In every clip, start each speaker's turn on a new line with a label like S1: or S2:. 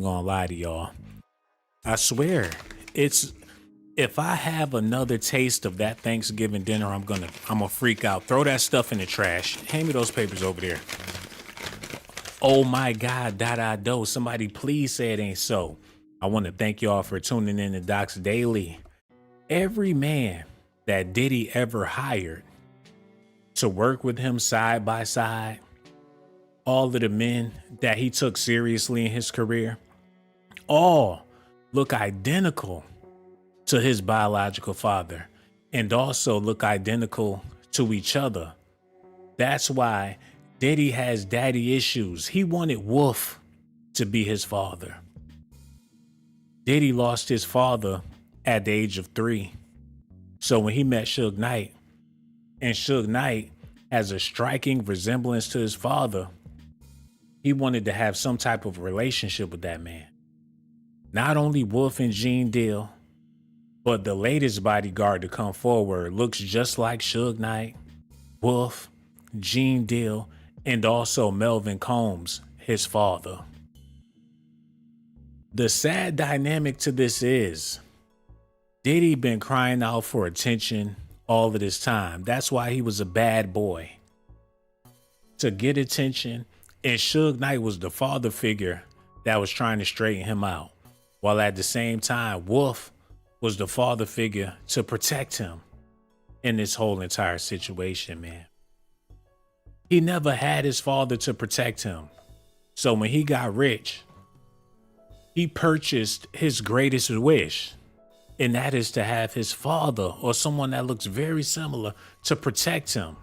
S1: I'm gonna lie to y'all. I swear, it's if I have another taste of that Thanksgiving dinner, I'm gonna freak out. Throw that stuff in the trash. Hand me those papers over there. Oh my God, do. Somebody please say it ain't so. I want to thank y'all for tuning in to Docs Daily. Every man that Diddy ever hired to work with him side by side, all of the men that he took seriously in his career, all look identical to his biological father and also look identical to each other. That's why Diddy has daddy issues. He wanted Wolf to be his father. Diddy lost his father at the age of 3. So when he met Suge Knight, and Suge Knight has a striking resemblance to his father, he wanted to have some type of relationship with that man. Not only Wolf and Gene Deal, but the latest bodyguard to come forward looks just like Suge Knight, Wolf, Gene Deal, and also Melvin Combs, his father. The sad dynamic to this is Diddy been crying out for attention all of this time. That's why he was a bad boy. To get attention, and Suge Knight was the father figure that was trying to straighten him out. While at the same time, Wolf was the father figure to protect him in this whole entire situation, man. He never had his father to protect him. So when he got rich, he purchased his greatest wish, and that is to have his father or someone that looks very similar to protect him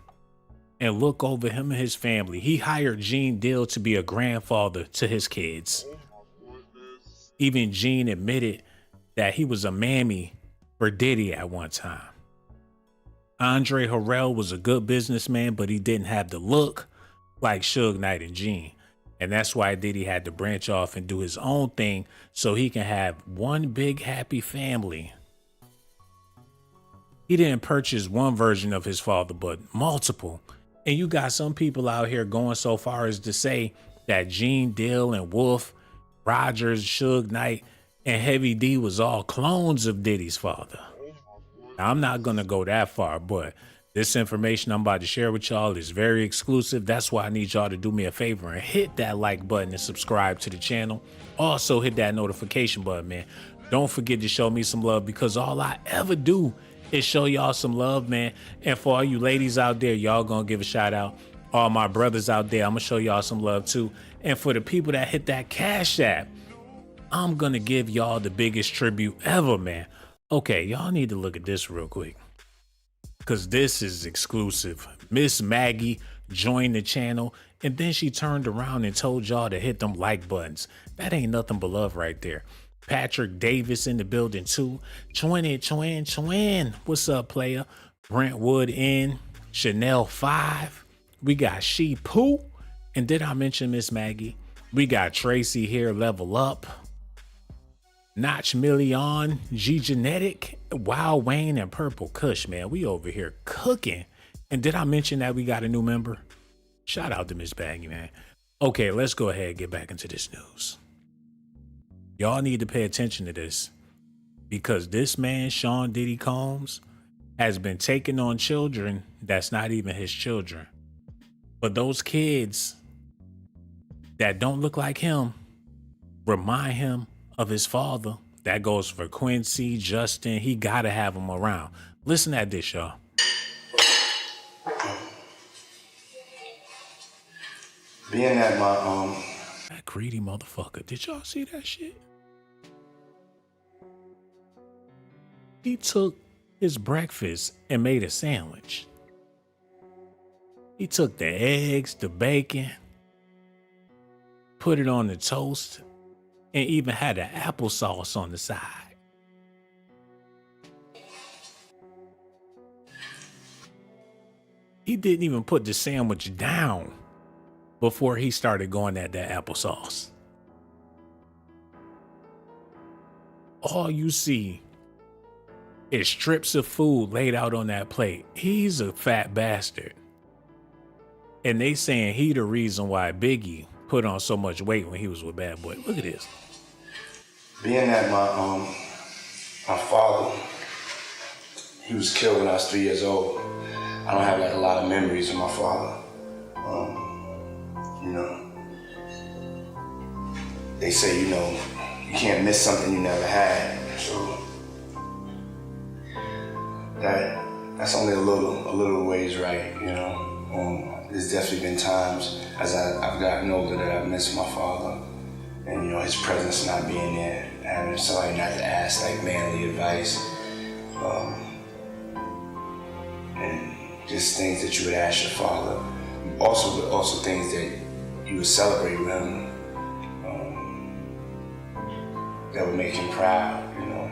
S1: and look over him and his family. He hired Gene Deal to be a grandfather to his kids. Even Gene admitted that he was a mammy for Diddy at one time. Andre Harrell was a good businessman, but he didn't have the look like Suge Knight and Gene. And that's why Diddy had to branch off and do his own thing so he can have one big happy family. He didn't purchase one version of his father, but multiple. And you got some people out here going so far as to say that Gene Deal and Wolf, Rogers, Suge Knight, and Heavy D was all clones of Diddy's father. Now, I'm not going to go that far, but this information I'm about to share with y'all is very exclusive. That's why I need y'all to do me a favor and hit that like button and subscribe to the channel. Also hit that notification button, man. Don't forget to show me some love, because all I ever do is show y'all some love, man. And for all you ladies out there, y'all gonna give a shout out. All my brothers out there, I'm gonna show y'all some love too. And for the people that hit that Cash App, I'm gonna give y'all the biggest tribute ever, man. Okay, y'all need to look at this real quick, because this is exclusive. Miss Maggie joined the channel, and then she turned around and told y'all to hit them like buttons. That ain't nothing but love right there. Patrick Davis in the building too. Twin. What's up, player? Brentwood in. Chanel 5. We got She Pooh. And did I mention Miss Maggie? We got Tracy here, level up. Notch Million, G Genetic, Wild Wayne, and Purple Kush, man. We over here cooking. And did I mention that we got a new member? Shout out to Miss Baggy, man. Okay, let's go ahead and get back into this news. Y'all need to pay attention to this, because this man, Sean Diddy Combs, has been taking on children that's not even his children. But those kids that don't look like him remind him of his father. That goes for Quincy, Justin. He gotta have them around. Listen at this, y'all.
S2: Being that
S1: that greedy motherfucker. Did y'all see that shit? He took his breakfast and made a sandwich. He took the eggs, the bacon, put it on the toast, and even had an applesauce on the side. He didn't even put the sandwich down before he started going at that applesauce. All you see is strips of food laid out on that plate. He's a fat bastard. And they saying he the reason why Biggie put on so much weight when he was with Bad Boy. Look at this.
S2: Being that my father, he was killed when I was 3 years old. I don't have like a lot of memories of my father. You know, they say, you know, you can't miss something you never had. So that's only a little ways right, you know. There's definitely been times as I've gotten older that I've missed my father. And you know, his presence not being there, having somebody not to ask like manly advice. And just things that you would ask your father. Also things that you would celebrate with him, that would make him proud, you know.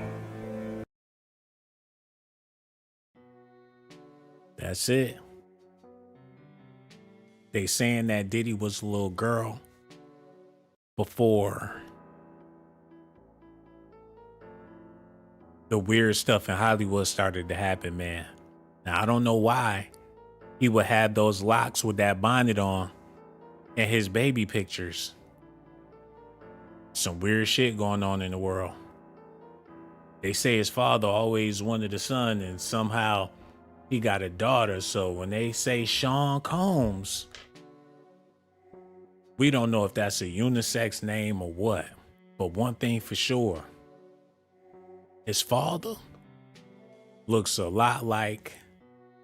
S1: That's it. They saying that Diddy was a little girl before the weird stuff in Hollywood started to happen, man. Now, I don't know why he would have those locks with that bonnet on and his baby pictures. Some weird shit going on in the world. They say his father always wanted a son and somehow he got a daughter. So when they say Sean Combs, we don't know if that's a unisex name or what. But one thing for sure, his father looks a lot like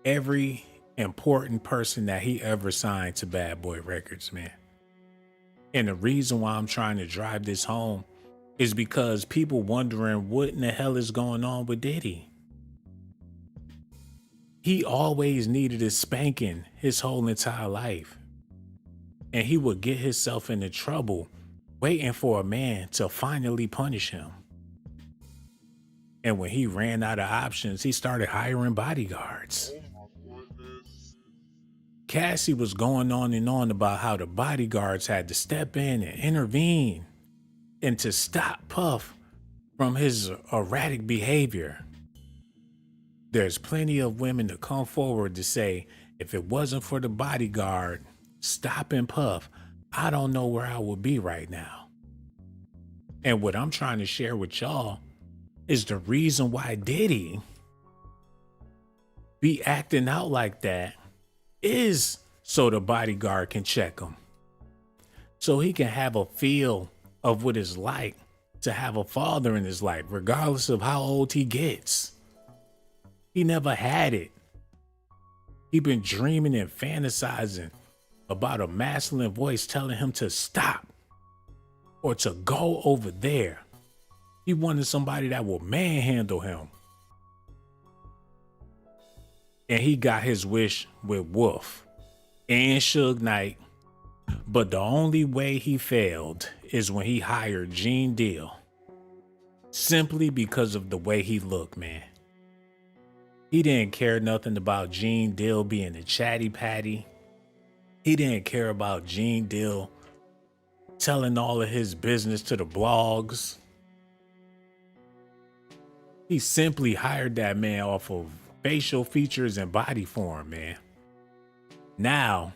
S1: every important person that he ever signed to Bad Boy Records, man. And the reason why I'm trying to drive this home is because people wondering what in the hell is going on with Diddy. He always needed a spanking his whole entire life. And he would get himself into trouble waiting for a man to finally punish him. And when he ran out of options, he started hiring bodyguards. Cassie was going on and on about how the bodyguards had to step in and intervene and to stop Puff from his erratic behavior. There's plenty of women to come forward to say, if it wasn't for the bodyguard stopping Puff, I don't know where I would be right now. And what I'm trying to share with y'all is the reason why Diddy be acting out like that is so the bodyguard can check him. So he can have a feel of what it's like to have a father in his life, regardless of how old he gets. He never had it. He been dreaming and fantasizing about a masculine voice telling him to stop or to go over there. He wanted somebody that will manhandle him. And he got his wish with Wolf and Suge Knight. But the only way he failed is when he hired Gene Deal. Simply because of the way he looked, man. He didn't care nothing about Gene Deal being a chatty patty. He didn't care about Gene Deal telling all of his business to the blogs. He simply hired that man off of facial features and body form, man. Now,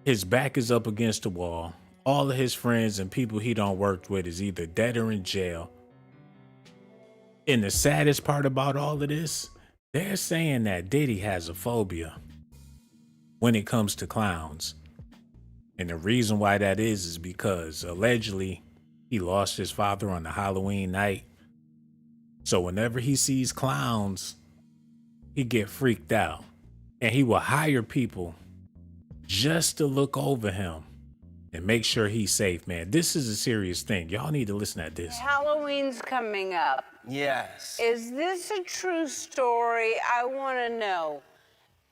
S1: his back is up against the wall. All of his friends and people he done worked with is either dead or in jail. And the saddest part about all of this, they're saying that Diddy has a phobia when it comes to clowns. And the reason why that is because allegedly he lost his father on the Halloween night. So whenever he sees clowns, he get freaked out. And he will hire people just to look over him and make sure he's safe, man. This is a serious thing. Y'all need to listen at this.
S3: Halloween's coming up.
S4: Yes.
S3: Is this a true story? I want to know.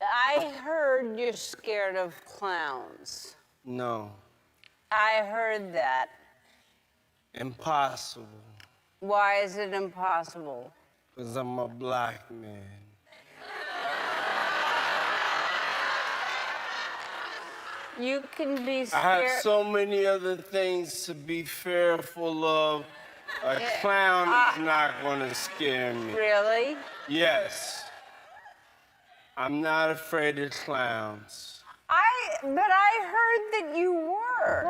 S3: I heard you're scared of clowns.
S4: No.
S3: I heard that.
S4: Impossible.
S3: Why is it impossible?
S4: Because I'm a black man.
S3: You can be
S4: I
S3: scared.
S4: have so many other things to be fearful of. A clown is not going to scare me.
S3: Really?
S4: Yes. I'm not afraid of clowns.
S3: But I heard that you were.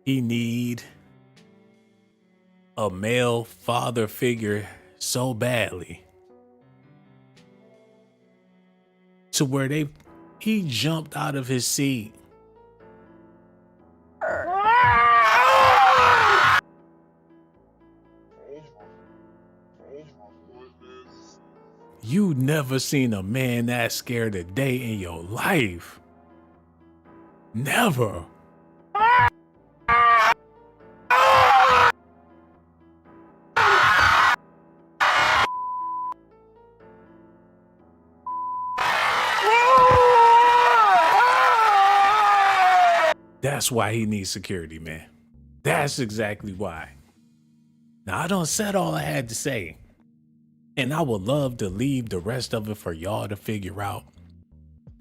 S1: he need a male father figure so badly to where he jumped out of his seat. You never seen a man that scared a day in your life. Never. That's why he needs security, man. That's exactly why. Now, I done said all I had to say, and I would love to leave the rest of it for y'all to figure out.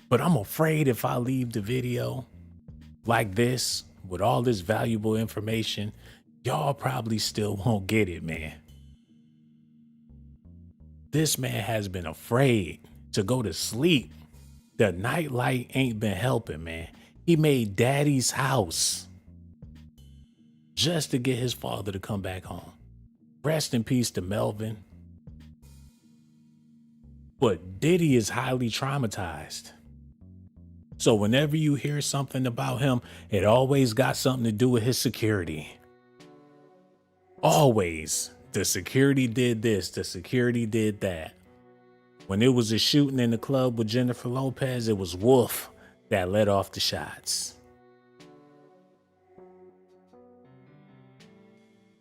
S1: But I'm afraid if I leave the video like this, with all this valuable information, y'all probably still won't get it, man. This man has been afraid to go to sleep. The nightlight ain't been helping, man. He made daddy's house just to get his father to come back home. Rest in peace to Melvin. But Diddy is highly traumatized. So whenever you hear something about him, it always got something to do with his security. Always. The security did this, the security did that. When it was a shooting in the club with Jennifer Lopez, it was Wolf that let off the shots.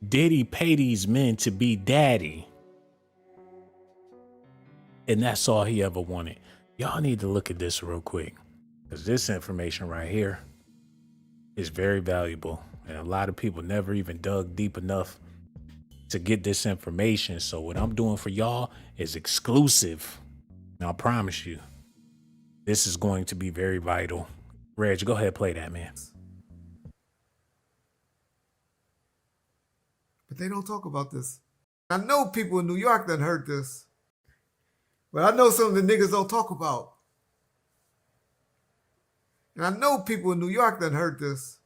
S1: Diddy paid these men to be daddy. And that's all he ever wanted. Y'all need to look at this real quick, because this information right here is very valuable. And a lot of people never even dug deep enough to get this information. So what I'm doing for y'all is exclusive. And I promise you, this is going to be very vital. Reg, go ahead, play that, man.
S5: But they don't talk about this. I know people in New York that heard this. But I know some of the niggas don't talk about. And I know people in New York that heard this.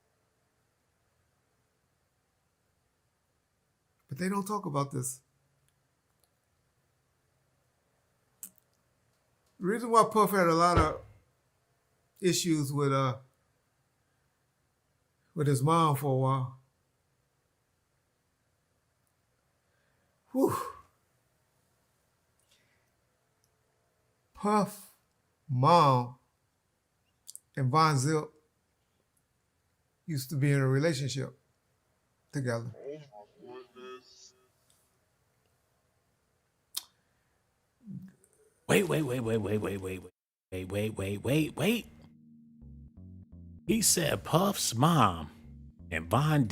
S5: But they don't talk about this. The reason why Puff had a lot of issues with his mom for a while. Whew. Puff, mom, and Von Zip used to be in a relationship together.
S1: Wait. He said Puff's mom and Von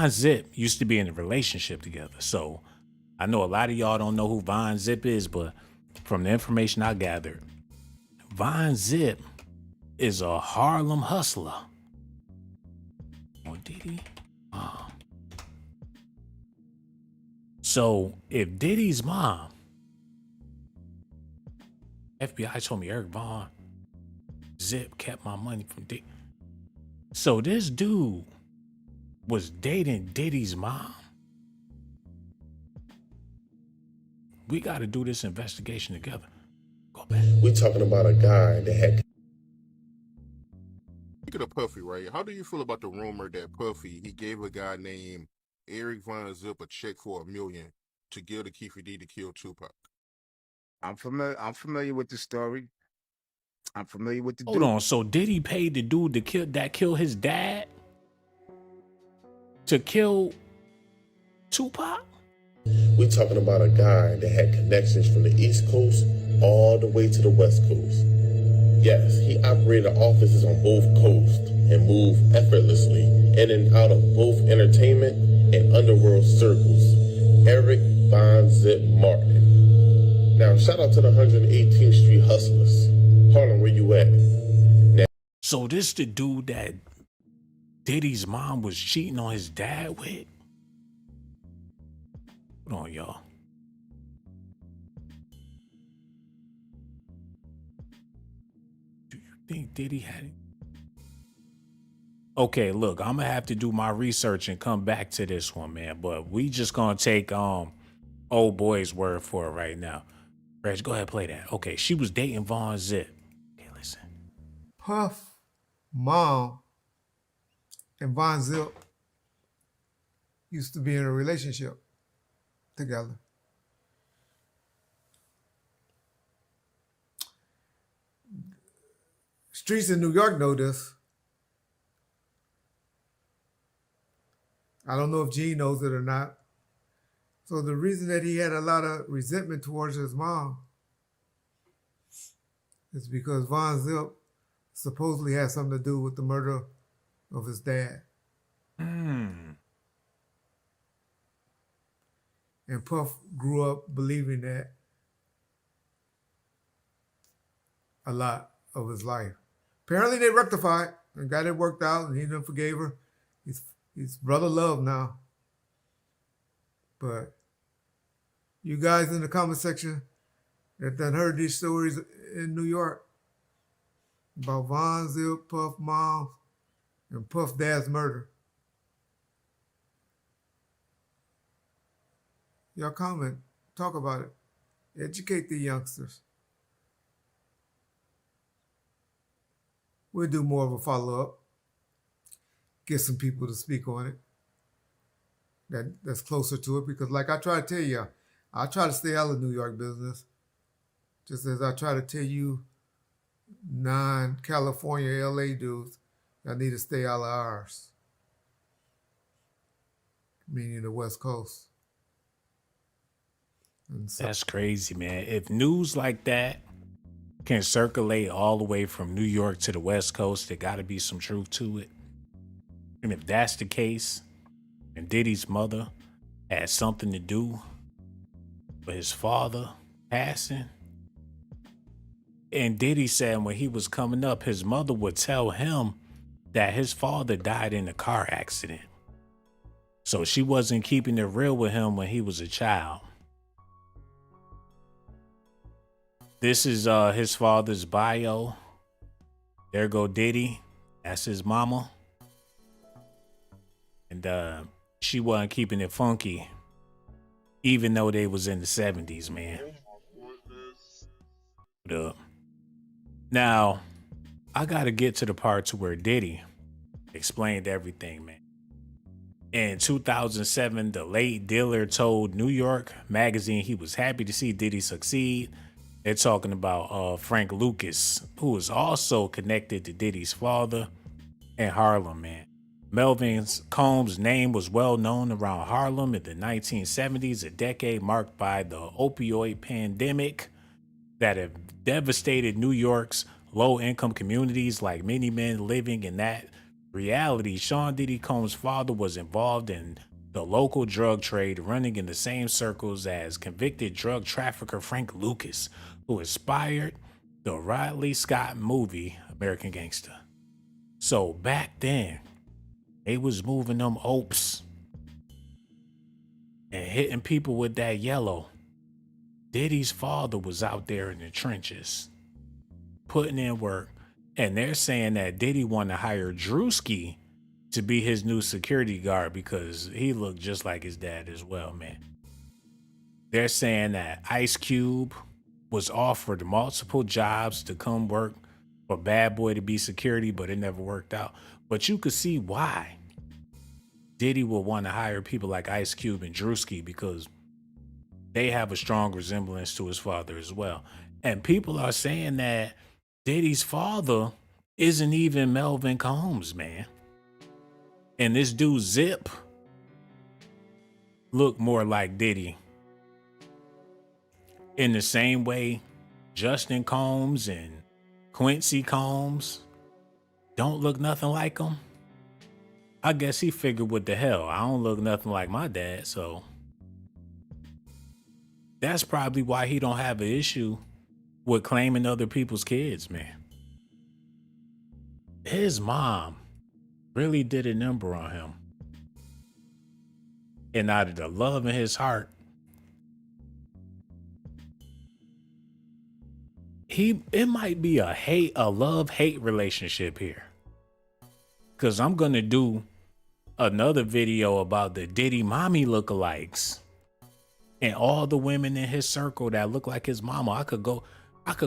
S1: Zip used to be in a relationship together. So I know a lot of y'all don't know who Von Zip is, but from the information I gathered, Von Zip is a Harlem hustler. Oh, Diddy? So if Diddy's mom, FBI told me Eric Von Zip kept my money from Diddy. So this dude was dating Diddy's mom. We got to do this investigation together. Go back.
S6: We talking about a guy that had.
S7: Speaking of Puffy, right? How do you feel about the rumor that Puffy, he gave a guy named Eric Von Zip a check for $1 million to give to Keefe D to kill Tupac?
S8: I'm familiar with the story. I'm familiar with the
S1: Hold on. So Diddy paid the dude that killed his dad to kill Tupac?
S6: We talking about a guy that had connections from the East Coast all the way to the West Coast. Yes, he operated offices on both coasts and moved effortlessly in and out of both entertainment and underworld circles. Eric Von Zip Martin. Now, shout out to the 118th Street Hustlers. Harlem, where you at? Now,
S1: so this the dude that Diddy's mom was cheating on his dad with? Hold on, y'all. Do you think Diddy had it? Okay, look, I'm gonna have to do my research and come back to this one, man. But we just gonna take old boy's word for it right now. Reg, go ahead play that. Okay, she was dating Von Zip. Okay, listen.
S5: Puff, Mom, and Von Zip used to be in a relationship together. Streets in New York know this. I don't know if Gene knows it or not. So the reason that he had a lot of resentment towards his mom is because Von Zip supposedly had something to do with the murder of his dad. And Puff grew up believing that a lot of his life. Apparently they rectified and got it worked out, and he done forgave her. He's brother love now. But you guys in the comment section that done heard these stories in New York about Von Zip, Puff Mom, and Puff Dad's murder. Y'all comment, talk about it. Educate the youngsters. We'll do more of a follow-up. Get some people to speak on it that's closer to it, because like I try to tell you, I try to stay out of New York business, just as I try to tell you non-California LA dudes, I need to stay out of ours, meaning the West Coast. And so,
S1: That's crazy, man. If news like that can circulate all the way from New York to the West Coast, there got to be some truth to it. And if that's the case, and Diddy's mother had something to do with his father passing, and Diddy said when he was coming up, his mother would tell him that his father died in a car accident. So she wasn't keeping it real with him when he was a child. This is his father's bio. There go Diddy. That's his mama. And she wasn't keeping it funky, even though they was in the 70s, man. Now, I gotta get to the part to where Diddy explained everything, man. In 2007, the late Diller told New York Magazine he was happy to see Diddy succeed. They're talking about Frank Lucas, who is also connected to Diddy's father in Harlem, man. Melvin Combs' name was well known around Harlem in the 1970s, a decade marked by the opioid pandemic that have devastated New York's low-income communities. Like many men living in that reality, Sean Diddy Combs' father was involved in the local drug trade, running in the same circles as convicted drug trafficker Frank Lucas, who inspired the Ridley Scott movie American Gangster. So back then, they was moving them opes and hitting people with that yellow. Diddy's father was out there in the trenches, putting in work. And they're saying that Diddy wanted to hire Drewski to be his new security guard because he looked just like his dad as well, man. They're saying that Ice Cube was offered multiple jobs to come work for Bad Boy to be security, but it never worked out. But you could see why Diddy would want to hire people like Ice Cube and Drewski, because they have a strong resemblance to his father as well. And people are saying that Diddy's father isn't even Melvin Combs, man. And this dude Zip looked more like Diddy. In the same way Justin Combs and Quincy Combs don't look nothing like him. I guess he figured, what the hell, I don't look nothing like my dad, so that's probably why he don't have an issue with claiming other people's kids, man. His mom really did a number on him. And out of the love in his heart, it might be a love-hate relationship here. Cause I'm gonna do another video about the Diddy mommy lookalikes and all the women in his circle that look like his mama. I could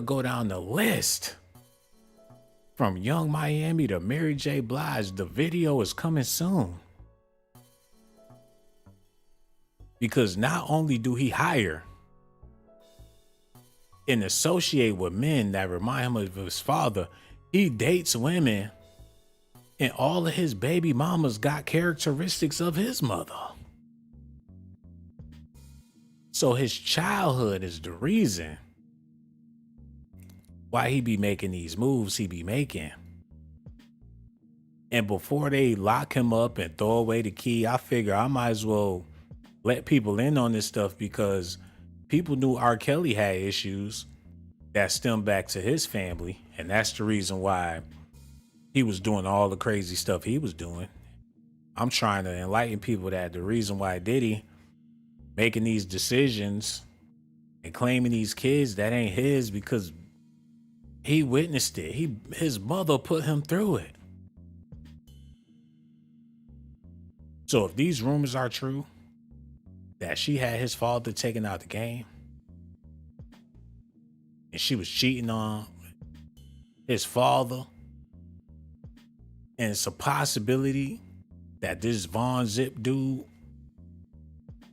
S1: go down the list. From Young Miami to Mary J. Blige, the video is coming soon. Because not only do he hire and associate with men that remind him of his father, he dates women, and all of his baby mamas got characteristics of his mother. So his childhood is the reason why he be making these moves he be making. And before they lock him up and throw away the key, I figure I might as well let people in on this stuff, because people knew R. Kelly had issues that stem back to his family. And that's the reason why he was doing all the crazy stuff he was doing. I'm trying to enlighten people that the reason why Diddy making these decisions and claiming these kids that ain't his, because he witnessed it. His mother put him through it. So if these rumors are true, that she had his father taken out the game, and she was cheating on his father, and it's a possibility that this Von Zip dude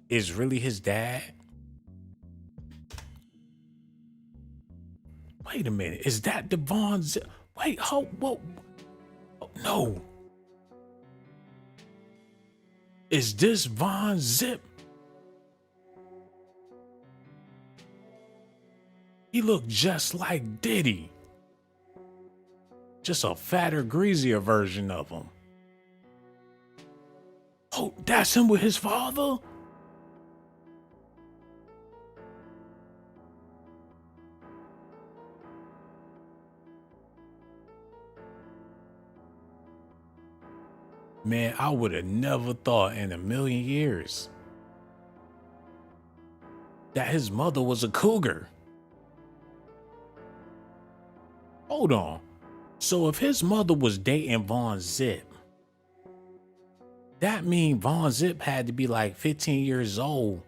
S1: is really his dad. Wait a minute, is that the Von Zip? Wait, whoa, no. Is this Von Zip? He looked just like Diddy. Just a fatter, greasier version of him. Oh, that's him with his father? Man, I would have never thought in a million years that his mother was a cougar. Hold on. So if his mother was dating Von Zip, that means Von Zip had to be like 15 years old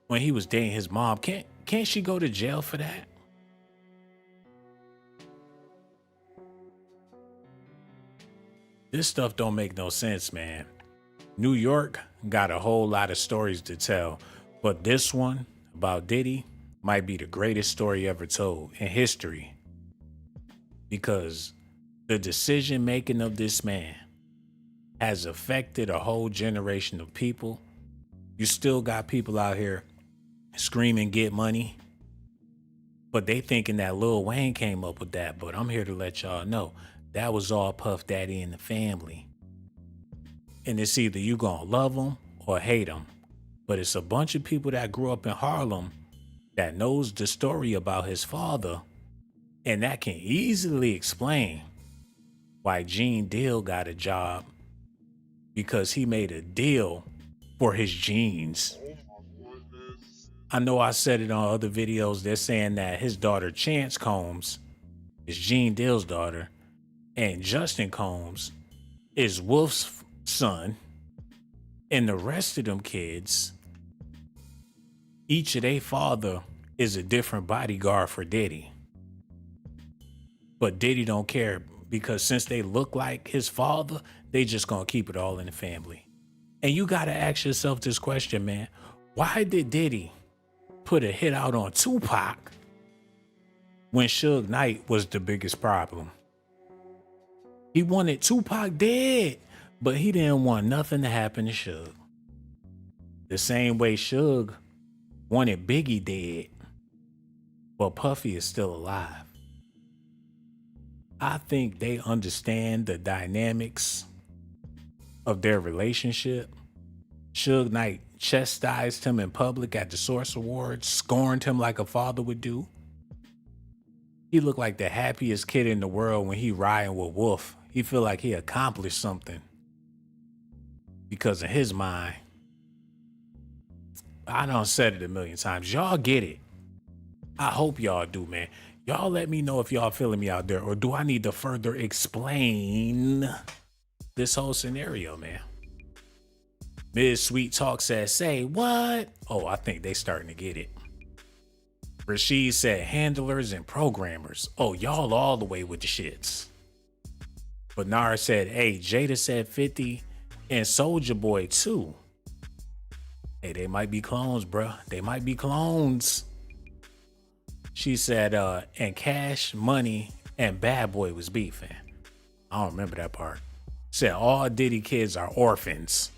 S1: when he was dating his mom. Can't she go to jail for that? This stuff don't make no sense, man. New York got a whole lot of stories to tell, but this one about Diddy might be the greatest story ever told in history, because the decision making of this man has affected a whole generation of people. You still got people out here screaming, get money, but they thinking that Lil Wayne came up with that. But I'm here to let y'all know that was all Puff Daddy and the family. And it's either you gonna love them or hate them. But it's a bunch of people that grew up in Harlem that knows the story about his father, and that can easily explain why Gene Deal got a job, because he made a deal for his genes. I know I said it on other videos. They're saying that his daughter Chance Combs is Gene Deal's daughter, and Justin Combs is Wolf's son, and the rest of them kids, each of their father is a different bodyguard for Diddy. But Diddy don't care, because since they look like his father, they just gonna keep it all in the family. And you gotta ask yourself this question, man. Why did Diddy put a hit out on Tupac when Suge Knight was the biggest problem? He wanted Tupac dead, but he didn't want nothing to happen to Suge. The same way Suge wanted Biggie dead, but Puffy is still alive. I think they understand the dynamics of their relationship. Suge Knight chastised him in public at the Source Awards, scorned him like a father would do. He looked like the happiest kid in the world when he riding with Wolf. He feel like he accomplished something, because in his mind, I done said it a million times. Y'all get it. I hope y'all do, man. Y'all let me know if y'all feeling me out there, or do I need to further explain this whole scenario, man. Ms. Sweet Talk said, say what? Oh, I think they starting to get it. Rashid said, handlers and programmers. Oh, y'all all the way with the shits. Bernard said, hey, Jada said 50 and Soulja Boy too. Hey, they might be clones, bruh. They might be clones. She said, and Cash Money and Bad Boy was beefing. I don't remember that part. Said all Diddy kids are orphans.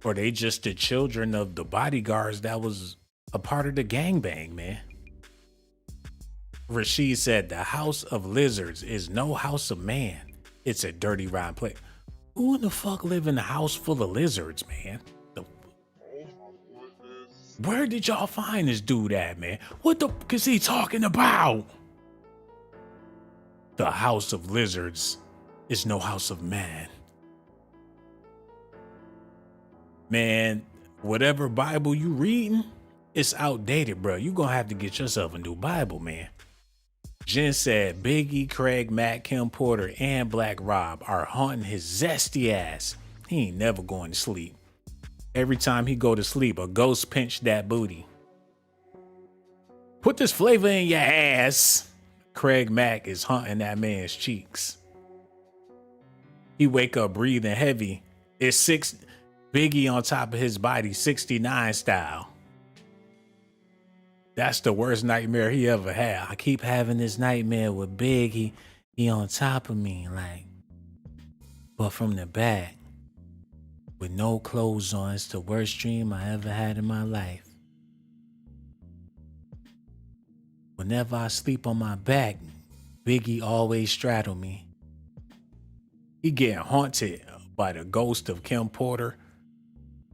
S1: Or they just the children of the bodyguards that was a part of the gangbang, man. Rashid said the house of lizards is no house of man. It's a dirty, rotten place. Who in the fuck live in a house full of lizards, man? Where did y'all find this dude at, man? What the fuck is he talking about? The house of lizards is no house of man. Man, whatever Bible you reading, it's outdated, bro. You gonna have to get yourself a new Bible, man. Jen said Biggie, Craig, Matt, Kim Porter, and Black Rob are haunting his zesty ass. He ain't never going to sleep. Every time he go to sleep, a ghost pinch that booty. Put this flavor in your ass. Craig Mack is haunting that man's cheeks. He wake up breathing heavy. It's Biggie on top of his body, 69 style. That's the worst nightmare he ever had. I keep having this nightmare with Big. He on top of me, like, but from the back, with no clothes on. It's the worst dream I ever had in my life. Whenever I sleep on my back, Biggie always straddle me. He getting haunted by the ghost of Kim Porter.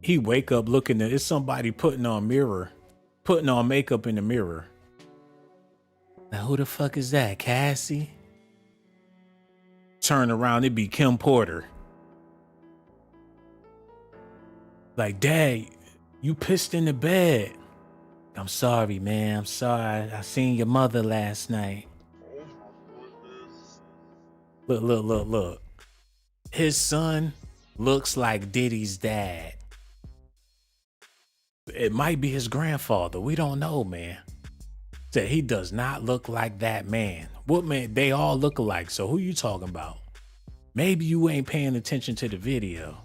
S1: He wake up looking at it's somebody putting on makeup in the mirror. Now who the fuck is that? Cassie? Turn around, it be Kim Porter. Like, Dad, you pissed in the bed. I'm sorry, man. I'm sorry. I seen your mother last night. Look. His son looks like Diddy's dad. It might be his grandfather. We don't know, man. Said he does not look like that man. What man? They all look alike. So who you talking about? Maybe you ain't paying attention to the video.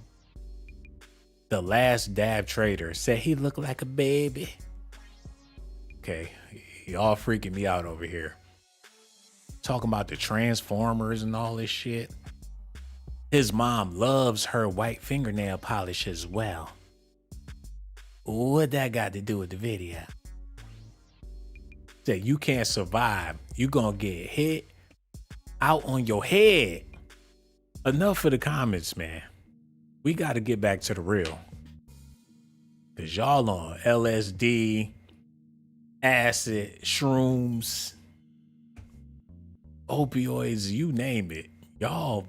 S1: The last dab trader said he looked like a baby. Okay, y'all freaking me out over here. Talking about the Transformers and all this shit. His mom loves her white fingernail polish as well. What that got to do with the video? Said you can't survive. You gonna get hit out on your head. Enough for the comments, man. We got to get back to the real. Cause y'all on LSD, acid, shrooms, opioids, you name it. Y'all,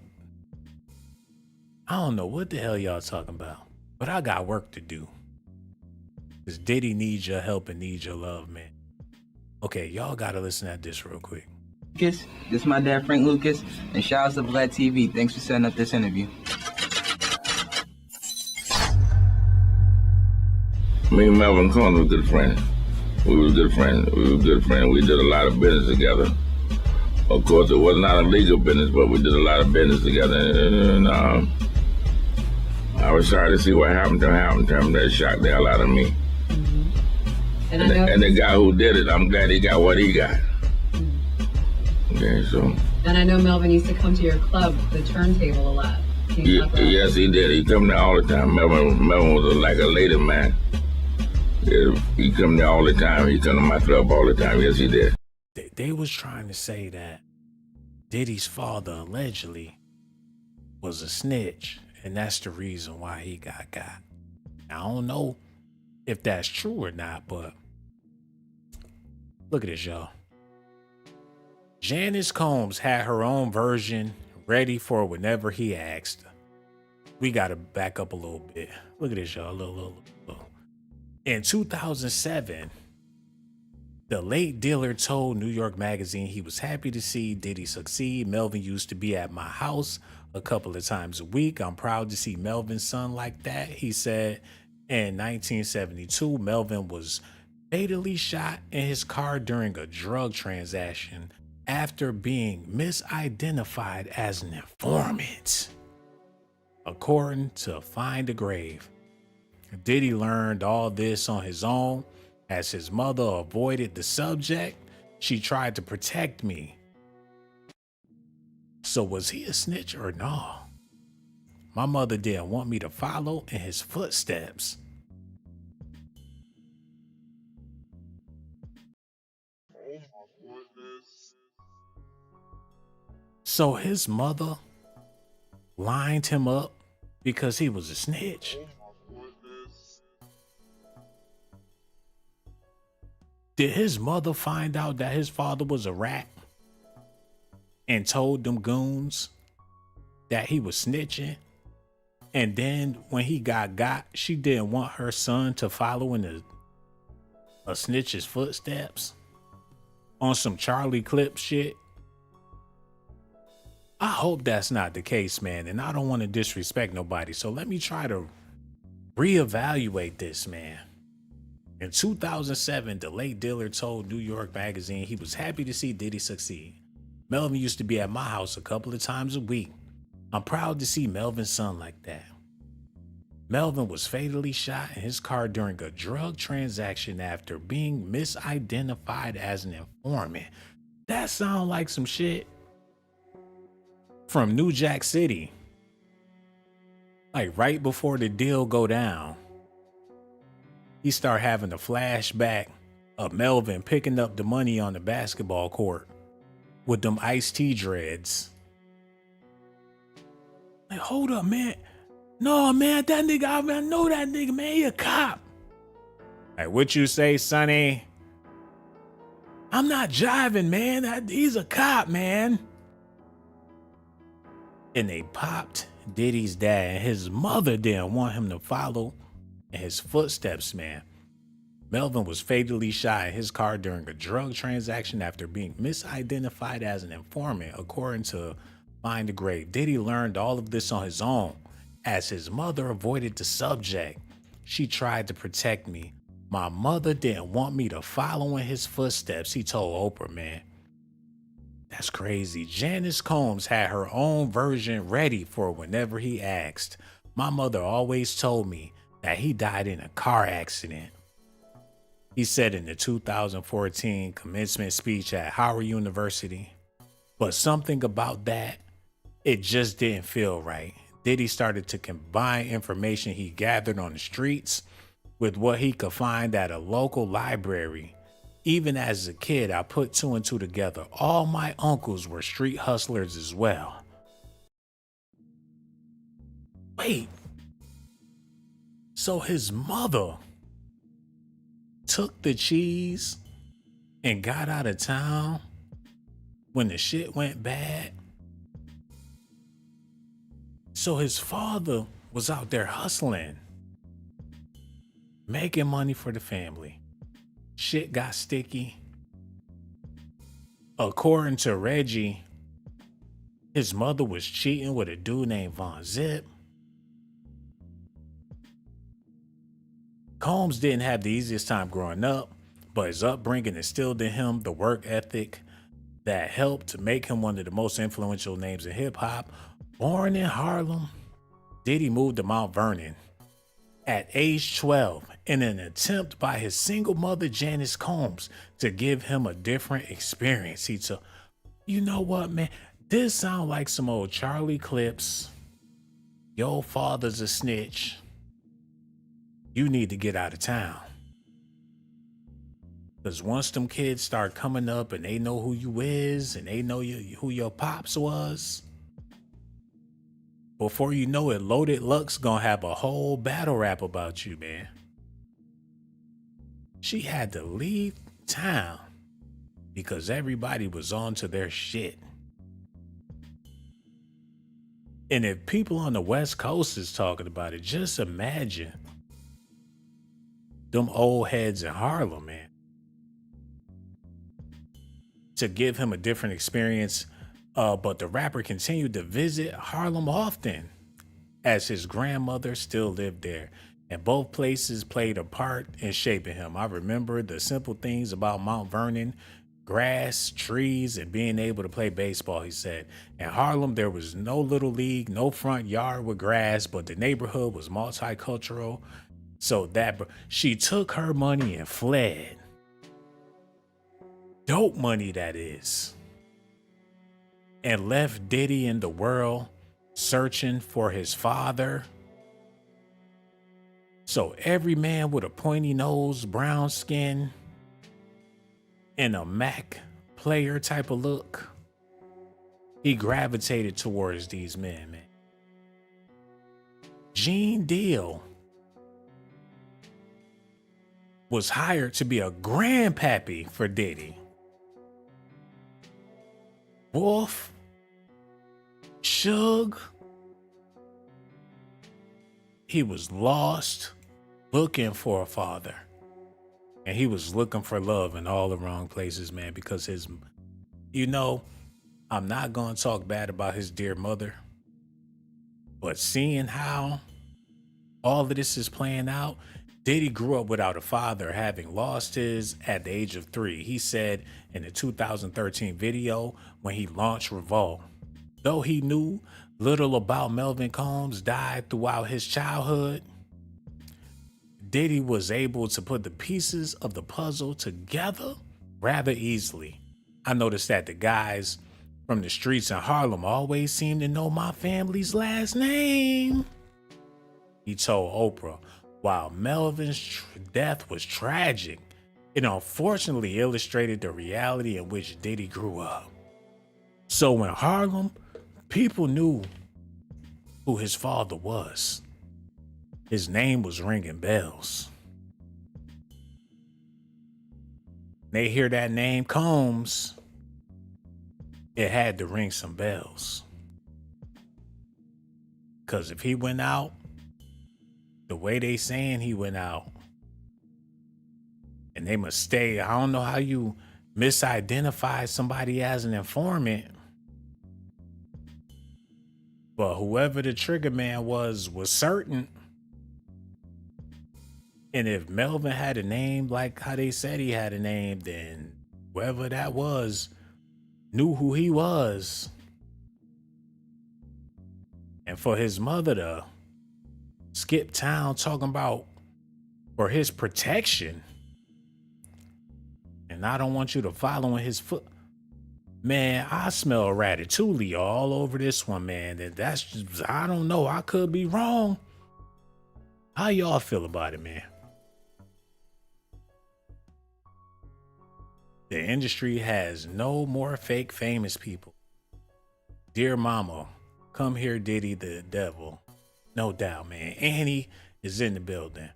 S1: I don't know what the hell y'all talking about, but I got work to do. Cause Diddy needs your help and needs your love, man. Okay, y'all gotta listen at this real quick.
S9: Lucas, this is my dad, Frank Lucas, and shout out to Vlad TV. Thanks for setting up this interview.
S10: Me and Melvin Cohen were good friends. We did a lot of business together. Of course, it was not a legal business, but we did a lot of business together. And I was sorry to see what happened to him. That shocked the hell out of me.
S11: Mm-hmm.
S10: And the guy who did it, I'm glad he got what he got. Mm-hmm. Okay, so.
S11: And I know Melvin used to come to your club, the turntable, a lot.
S10: Yes, he did. He come there all the time. Melvin was like a lady man. Yeah, he come there all the time. He come to my club all the time. Yes, he did.
S1: They was trying to say that Diddy's father allegedly was a snitch, and that's the reason why he got. I don't know if that's true or not, but look at this, y'all. Janice Combs had her own version ready for whenever he asked. We got to back up a little bit. Look at this, y'all. Little. In 2007, The late dealer told New York Magazine he was happy to see Diddy succeed. Melvin used to be at my house a couple of times a week. I'm proud to see Melvin's son like that, he said. In 1972, Melvin was fatally shot in his car during a drug transaction after being misidentified as an informant, according to Find a Grave. Diddy learned all this on his own as his mother avoided the subject. She tried to protect me. So was he a snitch or no? My mother didn't want me to follow in his footsteps. So his mother lined him up because he was a snitch. Did his mother find out that his father was a rat and told them goons that he was snitching? And then when he got, she didn't want her son to follow in a snitch's footsteps on some Charlie Clip shit? I hope that's not the case, man. And I don't want to disrespect nobody. So let me try to reevaluate this, man. In 2007, the late dealer told New York Magazine he was happy to see Diddy succeed. Melvin used to be at my house a couple of times a week. I'm proud to see Melvin's son like that. Melvin was fatally shot in his car during a drug transaction after being misidentified as an informant. That sounds like some shit from New Jack City. Like right before the deal go down, he start having a flashback of Melvin picking up the money on the basketball court with them iced tea dreads. Like, hold up, man. No, man, that nigga, I know that nigga, man. He a cop. Like, what you say, Sonny? I'm not jiving, man. He's a cop, man. And they popped Diddy's dad, and his mother didn't want him to follow in his footsteps, man. Melvin was fatally shot in his car during a drug transaction after being misidentified as an informant, according to Find a Grave. Diddy learned all of this on his own as his mother avoided the subject. She tried to protect me. My mother didn't want me to follow in his footsteps, he told Oprah, man. That's crazy. Janice Combs had her own version ready for whenever he asked. My mother always told me that he died in a car accident, he said in the 2014 commencement speech at Howard University. But something about that, it just didn't feel right. Diddy started to combine information he gathered on the streets with what he could find at a local library. Even as a kid, I put two and two together. All my uncles were street hustlers as well. Wait. So his mother took the cheese and got out of town when the shit went bad? So his father was out there hustling, making money for the family. Shit got sticky. According to Reggie, his mother was cheating with a dude named Von Zip. Combs didn't have the easiest time growing up, but his upbringing instilled in him the work ethic that helped make him one of the most influential names in hip-hop. Born in Harlem, Diddy moved to Mount Vernon at age 12 in an attempt by his single mother, Janice Combs, to give him a different experience. He took, you know what, man? This sounds like some old Charlie Clips. Your father's a snitch. You need to get out of town. Because once them kids start coming up and they know who you is and they know who your pops was, before you know it, Loaded Luck's gonna have a whole battle rap about you, man. She had to leave town because everybody was on to their shit. And if people on the West Coast is talking about it, just imagine them old heads in Harlem, man. to give him a different experience. But the rapper continued to visit Harlem often, as his grandmother still lived there. And both places played a part in shaping him. I remember the simple things about Mount Vernon: grass, trees, and being able to play baseball, he said. In Harlem, there was no little league, no front yard with grass, but the neighborhood was multicultural. So that she took her money and fled. Dope money, that is. And left Diddy in the world searching for his father. So every man with a pointy nose, brown skin, and a Mac player type of look, he gravitated towards these men, man. Gene Deal was hired to be a grandpappy for Diddy. Wolf, Suge, he was lost looking for a father. And he was looking for love in all the wrong places, man, because I'm not going to talk bad about his dear mother, but seeing how all of this is playing out, Diddy grew up without a father, having lost his at the age of 3. He said in the 2013 video when he launched Revolt, though he knew little about Melvin Combs died throughout his childhood, Diddy was able to put the pieces of the puzzle together rather easily. I noticed that the guys from the streets in Harlem always seem to know my family's last name, he told Oprah. While Melvin's death was tragic, it unfortunately illustrated the reality in which Diddy grew up. So in Harlem, people knew who his father was. His name was ringing bells. They hear that name, Combs, it had to ring some bells. Because if he went out the way they saying he went out, and they must stay, I don't know how you misidentify somebody as an informant, but whoever the trigger man was certain. And if Melvin had a name like how they said he had a name, then whoever that was knew who he was. And for his mother to skip town talking about for his protection, and I don't want you to follow in his foot. Man, I smell ratatouille all over this one, man. And that's just, I don't know. I could be wrong. How y'all feel about it, man? The industry has no more fake famous people. Dear mama, come here, Diddy the devil. No doubt, man. Annie is in the building.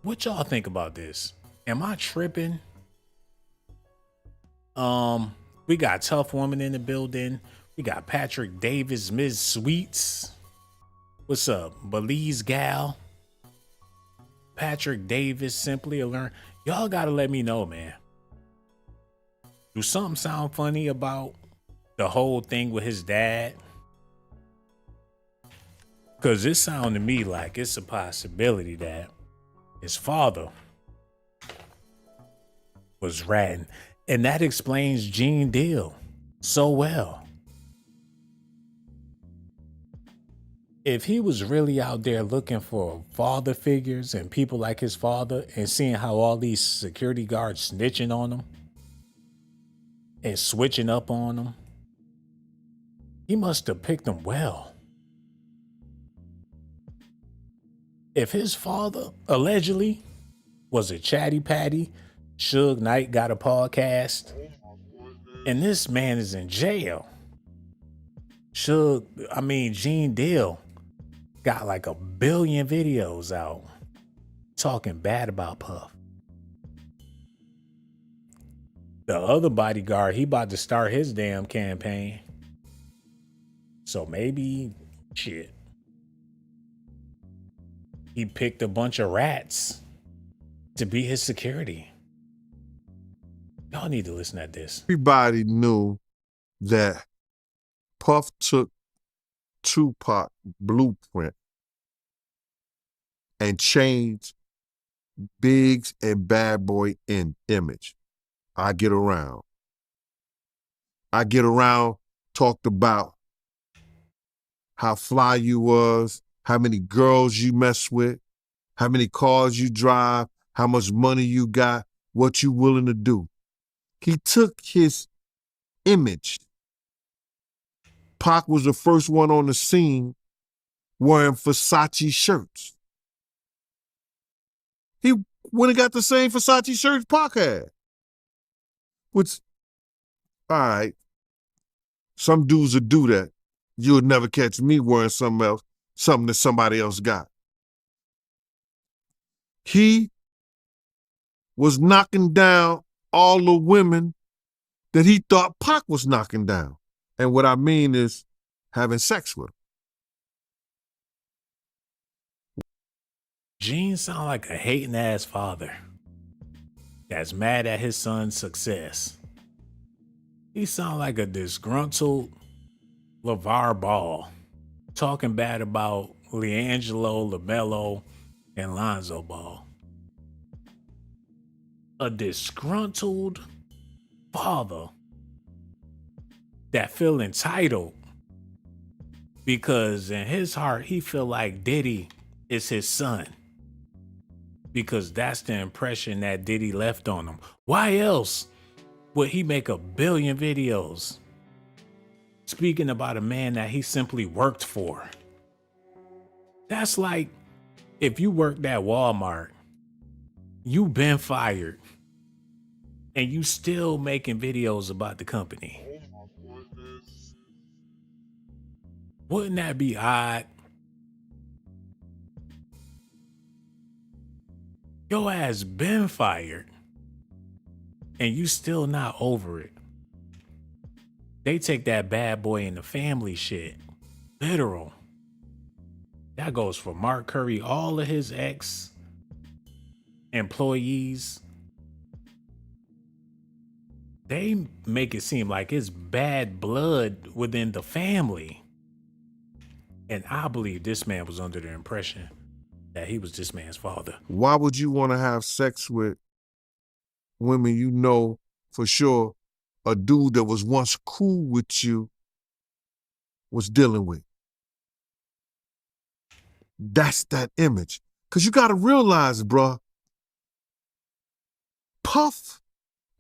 S1: What y'all think about this? Am I tripping? We got Tough Woman in the building. We got Patrick Davis, Ms. Sweets. What's up? Belize Gal. Patrick Davis, Simply Alert. Y'all gotta let me know, man. Do something sound funny about the whole thing with his dad? Because it sounded to me like it's a possibility that his father was ratting. And that explains Gene Deal so well. If he was really out there looking for father figures and people like his father, and seeing how all these security guards snitching on him and switching up on him, he must have picked them well. If his father allegedly was a chatty patty, Suge Knight got a podcast, and this man is in jail. Gene Deal got like 1 billion videos out talking bad about Puff. The other bodyguard, he about to start his damn campaign. So maybe, shit, he picked a bunch of rats to be his security. Y'all need to listen at this.
S12: Everybody knew that Puff took Tupac blueprint and changed Biggs and Bad Boy in image. I Get Around. I Get Around talked about how fly you was, how many girls you mess with, how many cars you drive, how much money you got, what you willing to do. He took his image. Pac was the first one on the scene wearing Versace shirts. He went and got the same Versace shirts Pac had. Which, all right, some dudes would do that. You would never catch me wearing something else, something that somebody else got. He was knocking down all the women that he thought Pac was knocking down. And what I mean is having sex with them.
S1: Gene sound like a hating ass father that's mad at his son's success. He sound like a disgruntled LeVar Ball talking bad about LiAngelo, LaMelo, and Lonzo Ball. A disgruntled father that feel entitled because in his heart he feel like Diddy is his son because that's the impression that Diddy left on him. Why else would he make a billion videos speaking about a man that he simply worked for? That's like if you worked at Walmart, you been fired, and you still making videos about the company. Wouldn't that be odd? Your ass been fired, and you still not over it. They take that bad boy in the family shit literal. That goes for Mark Curry, all of his ex-employees. They make it seem like it's bad blood within the family. And I believe this man was under the impression that he was this man's father.
S12: Why would you want to have sex with women you know for sure a dude that was once cool with you was dealing with? That's that image. Because you got to realize, bruh, Puff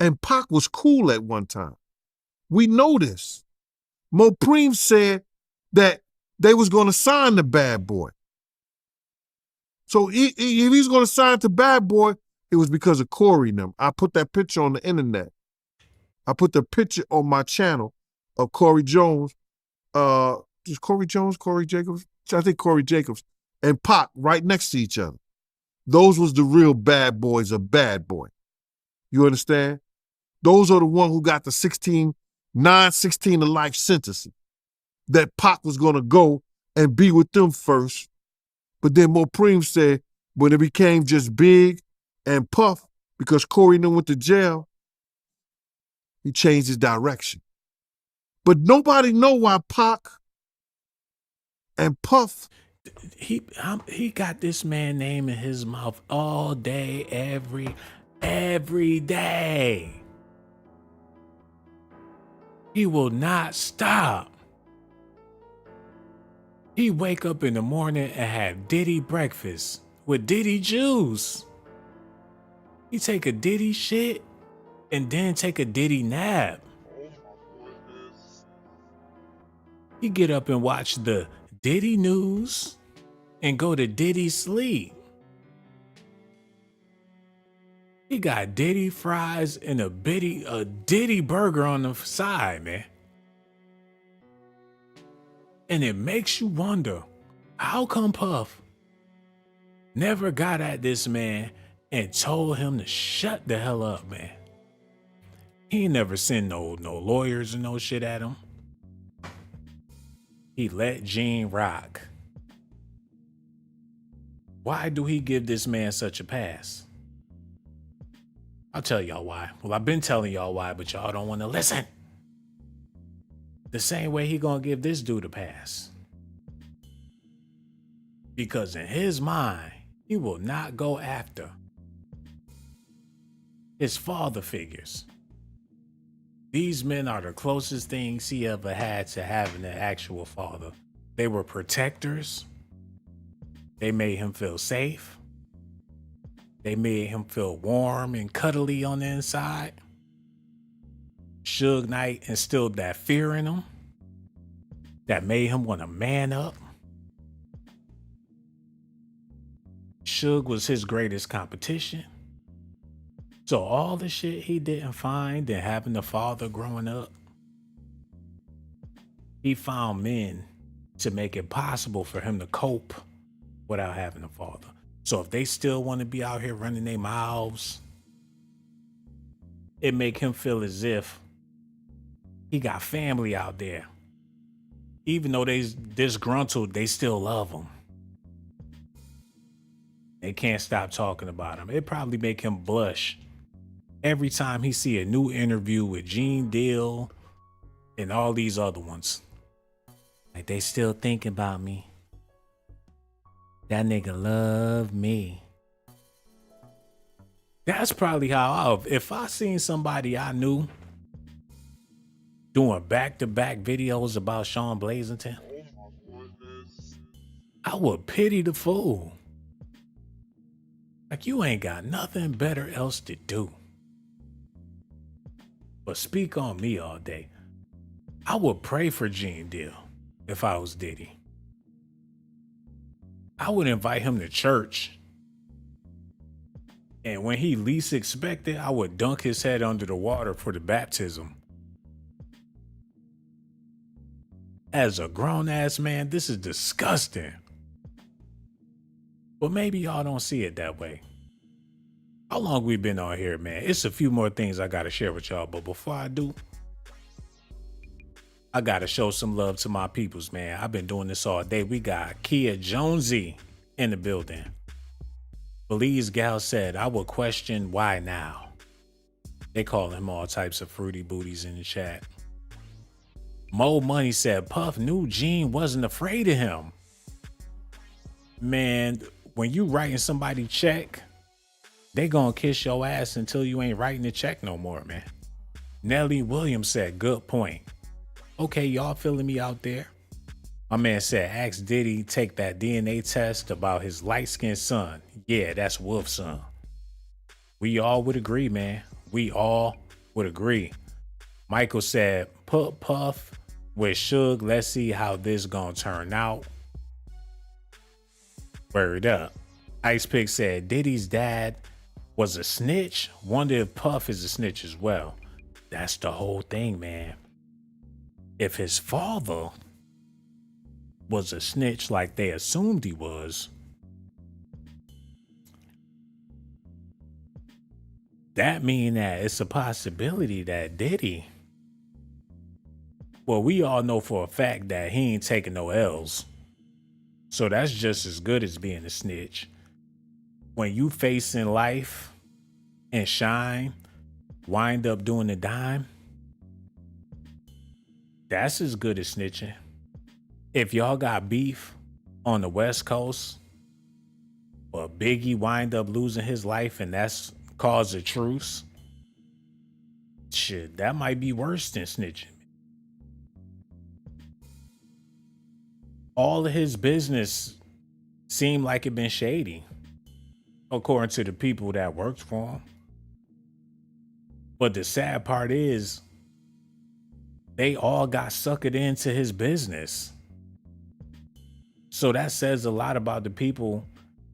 S12: and Pac was cool at one time. We know this. Mopreem said that they was going to sign the Bad Boy. So if he's going to sign to Bad Boy, it was because of Corey and them. I put that picture on the internet. I put the picture on my channel of Corey Jones. Is Corey Jones, Corey Jacobs? I think Corey Jacobs and Pac right next to each other. Those was the real bad boys of Bad Boy. You understand? Those are the ones who got the 16 to life sentencing. That Pac was going to go and be with them first. But then Mopreem said when it became just Big and Puff, because Corey and them went to jail, he changed his direction. But nobody know why Pac and Puff.
S1: He got this man name in his mouth all day, every day. He will not stop. He wake up in the morning and have Diddy breakfast with Diddy juice. He take a Diddy shit and then take a Diddy nap. He get up and watch the Diddy news and go to Diddy sleep. He got Diddy fries and a Diddy burger on the side, man. And it makes you wonder, how come Puff never got at this man and told him to shut the hell up, man? He ain't never sent no lawyers and no shit at him. He let Gene rock. Why do he give this man such a pass? I'll tell y'all why. Well, I've been telling y'all why, but y'all don't want to listen. The same way he gonna give this dude a pass. Because in his mind, he will not go after his father figures. These men are the closest things he ever had to having an actual father. They were protectors. They made him feel safe. They made him feel warm and cuddly on the inside. Suge Knight instilled that fear in him that made him want to man up. Suge was his greatest competition. So all the shit he didn't find in having a father growing up, he found men to make it possible for him to cope without having a father. So if they still want to be out here running their mouths, it make him feel as if he got family out there. Even though they disgruntled, they still love him. They can't stop talking about him. It probably make him blush every time he see a new interview with Gene Deal and all these other ones. Like, they still thinking about me. That nigga love me. That's probably how if I seen somebody I knew doing back-to-back videos about Sean Blazington, I would pity the fool. Like, you ain't got nothing better else to do but speak on me all day. I would pray for Gene Deal if I was Diddy. I would invite him to church. And when he least expected, I would dunk his head under the water for the baptism. As a grown-ass man, this is disgusting. But maybe y'all don't see it that way. How long we been on here, man? It's a few more things I gotta share with y'all, but before I do, I gotta show some love to my peoples, man. I've been doing this all day. We got Kia Jonesy in the building. Belize Gal said, I would question why now. They call him all types of fruity booties in the chat. Mo Money said, Puff knew Gene wasn't afraid of him. Man, when you writing somebody check, they gonna kiss your ass until you ain't writing the check no more, man. Nellie Williams said, good point. Okay, y'all feeling me out there? My man said, ask Diddy take that DNA test about his light-skinned son. Yeah, that's Wolf's son. We all would agree, man. We all would agree. Michael said, put Puff with Suge. Let's see how this gonna turn out. Word up. Ice Pick said, Diddy's dad was a snitch. Wonder if Puff is a snitch as well. That's the whole thing, man. If his father was a snitch like they assumed he was, that mean that it's a possibility that Diddy, well, we all know for a fact that he ain't taking no L's. So that's just as good as being a snitch. When you face in life and shine, wind up doing the dime, that's as good as snitching. If y'all got beef on the West Coast, but Biggie wind up losing his life and that's cause a truce, shit, that might be worse than snitching. All of his business seemed like it been shady, according to the people that worked for him. But the sad part is, they all got suckered into his business. So that says a lot about the people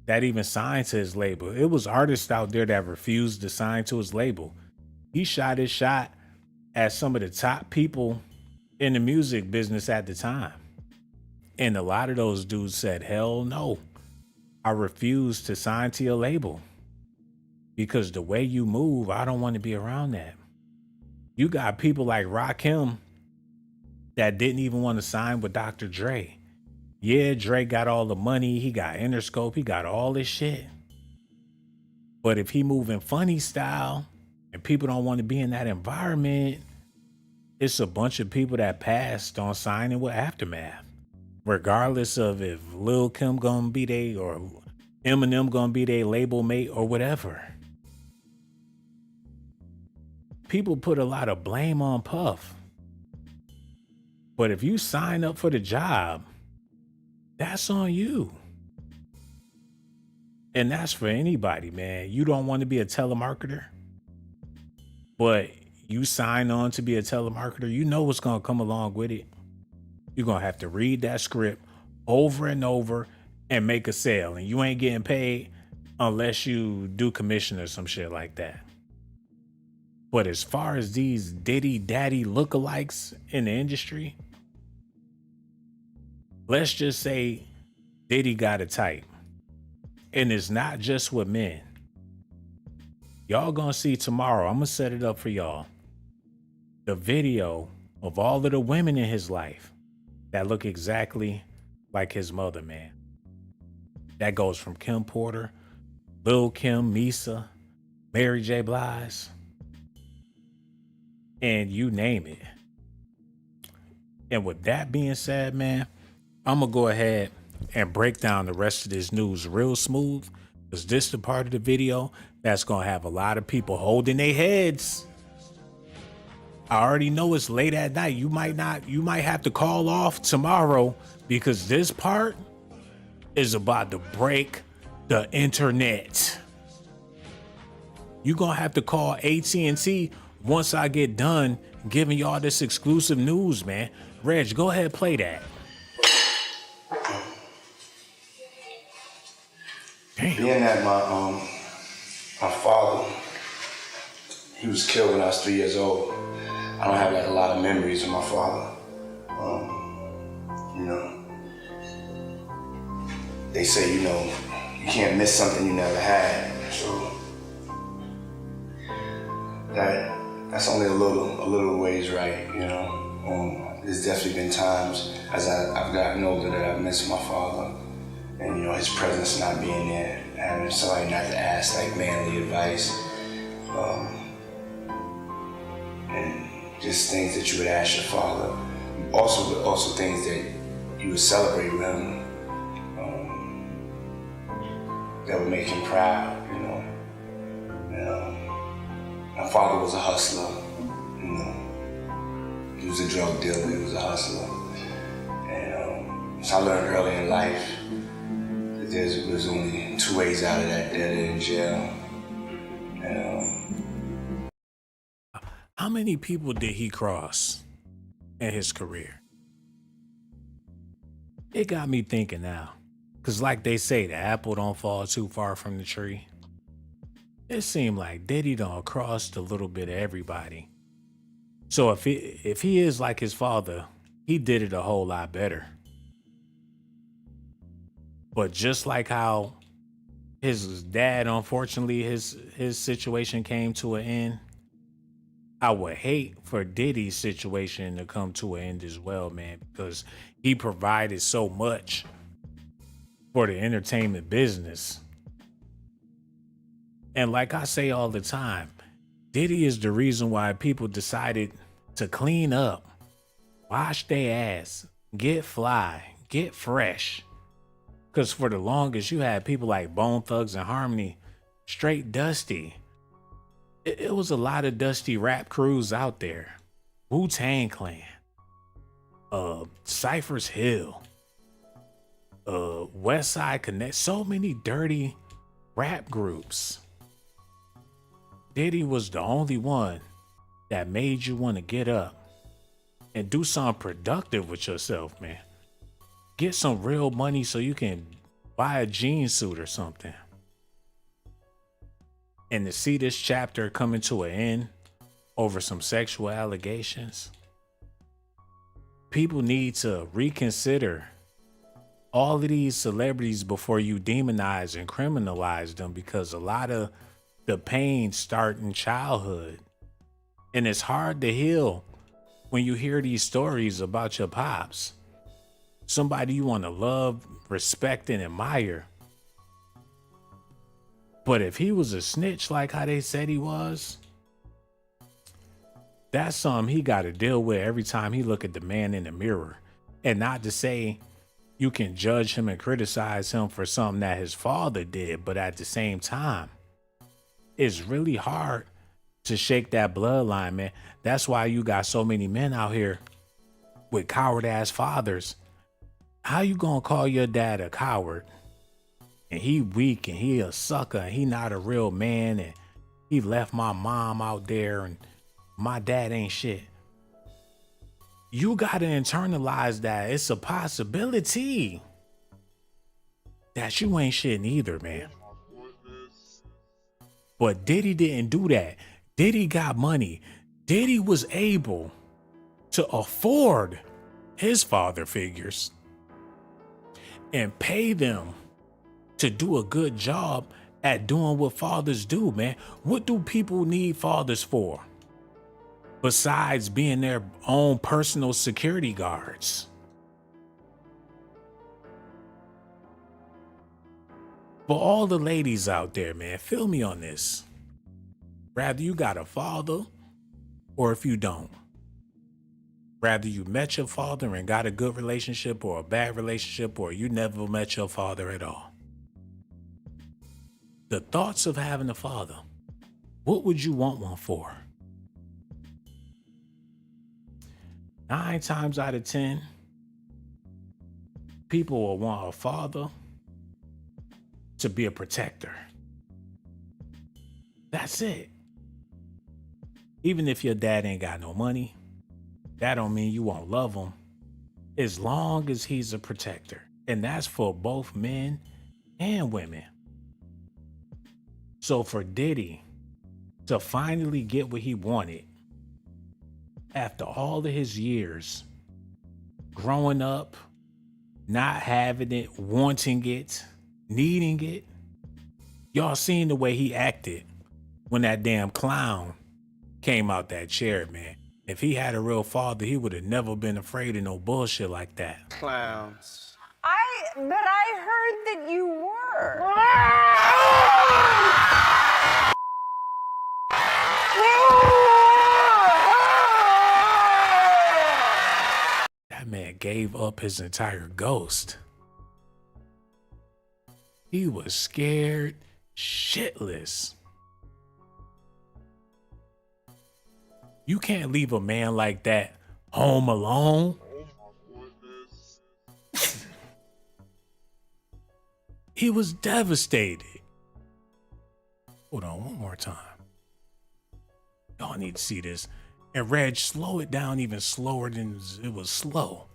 S1: that even signed to his label. It was artists out there that refused to sign to his label. He shot his shot at some of the top people in the music business at the time. And a lot of those dudes said, hell no, I refuse to sign to your label. Because the way you move, I don't want to be around that. You got people like Rakim that didn't even want to sign with Dr. Dre. Yeah, Dre got all the money, he got Interscope, he got all this shit. But if he moving funny style And people don't want to be in that environment. It's a bunch of people that passed on signing with Aftermath, regardless of if Lil Kim gonna be they or Eminem gonna be their label mate or whatever. People put a lot of blame on Puff. But if you sign up for the job, that's on you. And that's for anybody, man. You don't want to be a telemarketer, but you sign on to be a telemarketer, you know what's going to come along with it. You're going to have to read that script over and over and make a sale. And you ain't getting paid unless you do commission or some shit like that. But as far as these Diddy Daddy lookalikes in the industry, let's just say Diddy got a type. And it's not just with men. Y'all gonna see tomorrow, I'm gonna set it up for y'all, the video of all of the women in his life that look exactly like his mother, man. That goes from Kim Porter, Lil Kim, Misa, Mary J. Blige, and you name it. And with that being said, man, I'm gonna go ahead and break down the rest of this news real smooth, because this is the part of the video that's gonna have a lot of people holding their heads. I already know it's late at night. You might have to call off tomorrow, because this part is about to break the internet. You're gonna have to call AT&T once I get done giving y'all this exclusive news, man. Reg, go ahead, play that.
S2: Being that my father, he was killed when I was 3 years old. I don't have like a lot of memories of my father. You know, they say, you know, you can't miss something you never had. So that's only a little ways right, you know. There's definitely been times as I've gotten older that I've missed my father. And, you know, his presence not being there, having somebody not to ask, like, manly advice. And just things that you would ask your father. Also things that you would celebrate with him, that would make him proud, you know. And, my father was a hustler, you know. He was a drug dealer, he was a hustler. And so I learned early in life, there's only two ways out of that, dead and in jail.
S1: How many people did he cross in his career? It got me thinking now. Because like they say, the apple don't fall too far from the tree. It seemed like Diddy done crossed a little bit of everybody. So if he is like his father, he did it a whole lot better. But just like how his dad, unfortunately, his situation came to an end, I would hate for Diddy's situation to come to an end as well, man, because he provided so much for the entertainment business. And like I say all the time, Diddy is the reason why people decided to clean up, wash their ass, get fly, get fresh. Because for the longest, you had people like Bone Thugs and Harmony, straight dusty. It was a lot of dusty rap crews out there. Wu-Tang Clan, Cypher's Hill, West Side Connect, so many dirty rap groups. Diddy was the only one that made you want to get up and do something productive with yourself, man. Get some real money so you can buy a jean suit or something. And to see this chapter coming to an end over some sexual allegations, people need to reconsider all of these celebrities before you demonize and criminalize them, because a lot of the pain starts in childhood. And it's hard to heal when you hear these stories about your pops. Somebody you want to love, respect, and admire. But if he was a snitch like how they said he was, That's something he got to deal with every time he look at the man in the mirror. And not to say you can judge him and criticize him for something that his father did, but at the same time, it's really hard to shake that bloodline, man. That's why you got so many men out here with coward ass fathers. How you gonna call your dad a coward? And he weak and he a sucker and he not a real man and he left my mom out there and my dad ain't shit. You gotta internalize that it's a possibility that you ain't shit neither, man. But Diddy didn't do that. Diddy got money. Diddy was able to afford his father figures and pay them to do a good job at doing what fathers do, man. What do people need fathers for? Besides being their own personal security guards. For all the ladies out there, man, feel me on this. Rather you got a father or if you don't. Rather you met your father and got a good relationship or a bad relationship or you never met your father at all. The thoughts of having a father, what would you want one for? 9 times out of 10, people will want a father to be a protector. That's it. Even if your dad ain't got no money, that don't mean you won't love him as long as he's a protector. And that's for both men and women. So for Diddy to finally get what he wanted, after all of his years growing up, not having it, wanting it, needing it, y'all seen the way he acted when that damn clown came out that chair, man. If he had a real father, he would have never been afraid of no bullshit like that.
S4: Clowns.
S3: But I heard that you were.
S1: That man gave up his entire ghost. He was scared shitless. You can't leave a man like that home alone. He was devastated. Hold on one more time. Y'all need to see this. And Reg, slow it down even slower than it was slow.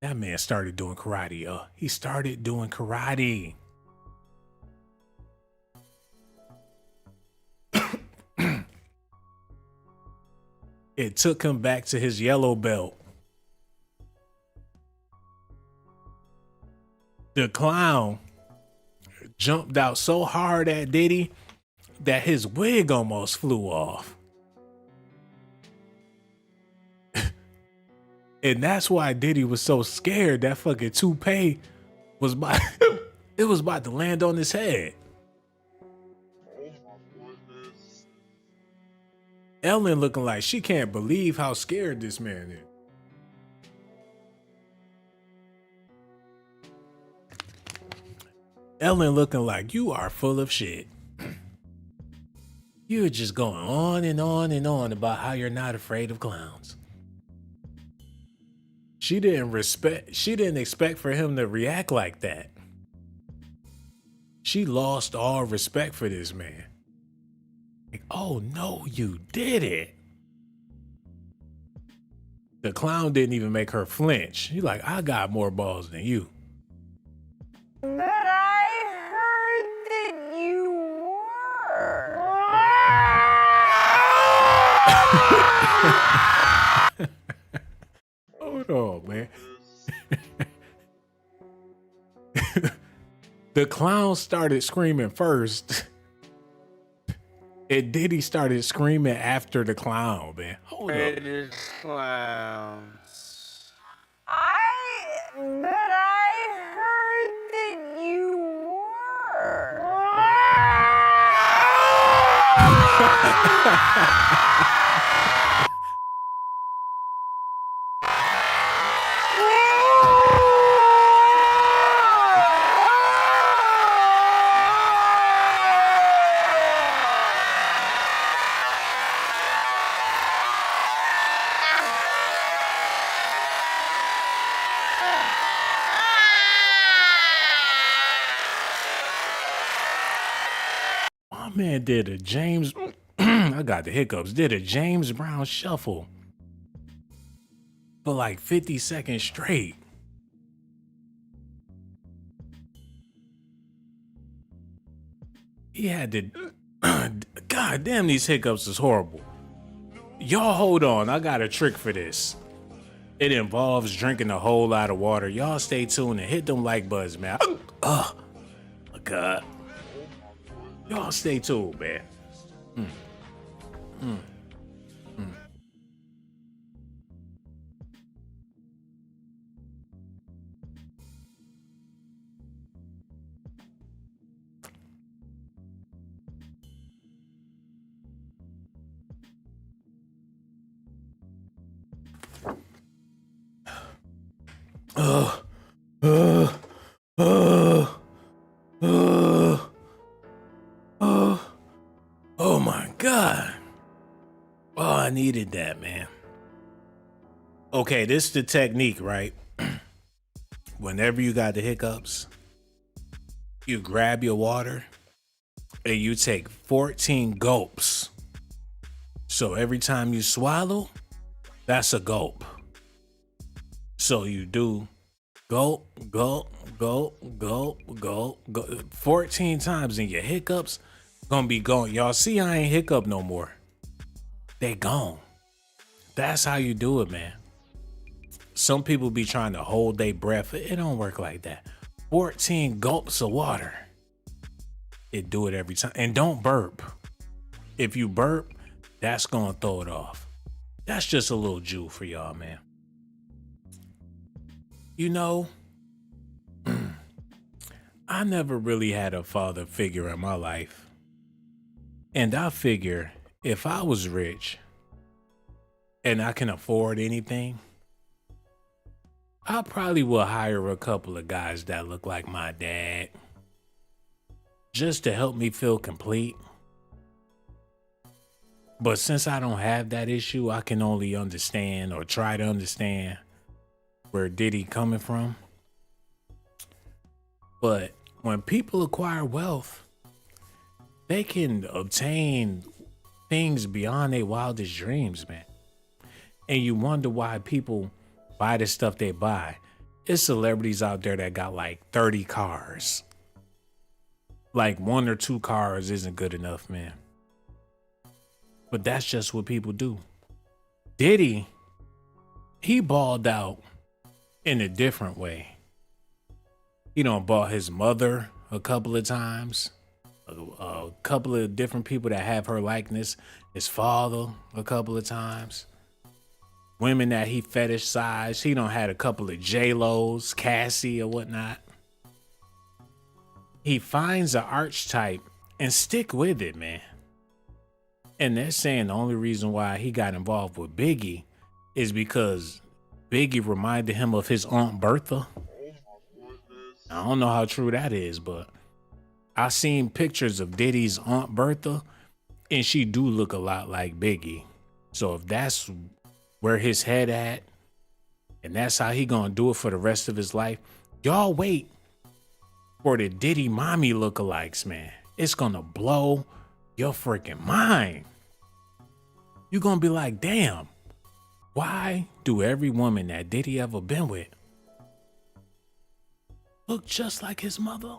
S1: That man started doing karate, He started doing karate. It took him back to his yellow belt. The clown jumped out so hard at Diddy that his wig almost flew off. And that's why Diddy was so scared that fucking toupee was about, it was about to land on his head. Ellen looking like she can't believe how scared this man is. Ellen looking like you are full of shit. You're just going on and on and on about how you're not afraid of clowns. She didn't expect for him to react like that. She lost all respect for this man. Like, oh no, you did it. The clown didn't even make her flinch. He's like, I got more balls than you.
S3: But I heard that you were.
S1: Hold on, man. The clown started screaming first. And Diddy started screaming after the clown, man. Hold up.
S4: Greatest clowns.
S3: But I heard that you were.
S1: My man did a James, I got the hiccups, did a James Brown shuffle for like 50 seconds straight. He had to, God damn, these hiccups is horrible. Y'all hold on, I got a trick for this. It involves drinking a whole lot of water. Y'all stay tuned and hit them like buttons, man. Oh, my God. Y'all stay tuned, man. Oh my God. Oh, I needed that, man. Okay, this is the technique, right? Whenever you got the hiccups, you grab your water and you take 14 gulps. So every time you swallow, that's a gulp. So you do gulp, gulp, gulp, gulp, gulp, gulp 14 times, and your hiccups gonna be gone. Y'all see I ain't hiccup no more. They gone. That's how you do it, man. Some people be trying to hold their breath. It don't work like that. 14 gulps of water. It do it every time. And don't burp. If you burp, that's gonna throw it off. That's just a little jewel for y'all, man. You know, I never really had a father figure in my life. And I figure if I was rich and I can afford anything, I probably will hire a couple of guys that look like my dad just to help me feel complete. But since I don't have that issue, I can only understand or try to understand where Diddy coming from. But when people acquire wealth, they can obtain things beyond their wildest dreams, man. And you wonder why people buy the stuff they buy. There's celebrities out there that got like 30 cars. Like 1 or 2 cars isn't good enough, man. But that's just what people do. Diddy, he balled out in a different way. He done bought his mother a couple of times. A couple of different people that have her likeness. His father a couple of times. Women that he fetishized. He done had a couple of J-Lo's, Cassie or whatnot. He finds an archetype and stick with it, man. And they're saying the only reason why he got involved with Biggie is because Biggie reminded him of his Aunt Bertha. I don't know how true that is, but I seen pictures of Diddy's Aunt Bertha, and she do look a lot like Biggie. So if that's where his head at, and that's how he gonna do it for the rest of his life, y'all wait for the Diddy mommy lookalikes, man. It's gonna blow your freaking mind. You gonna be like, damn, why do every woman that Diddy ever been with look just like his mother?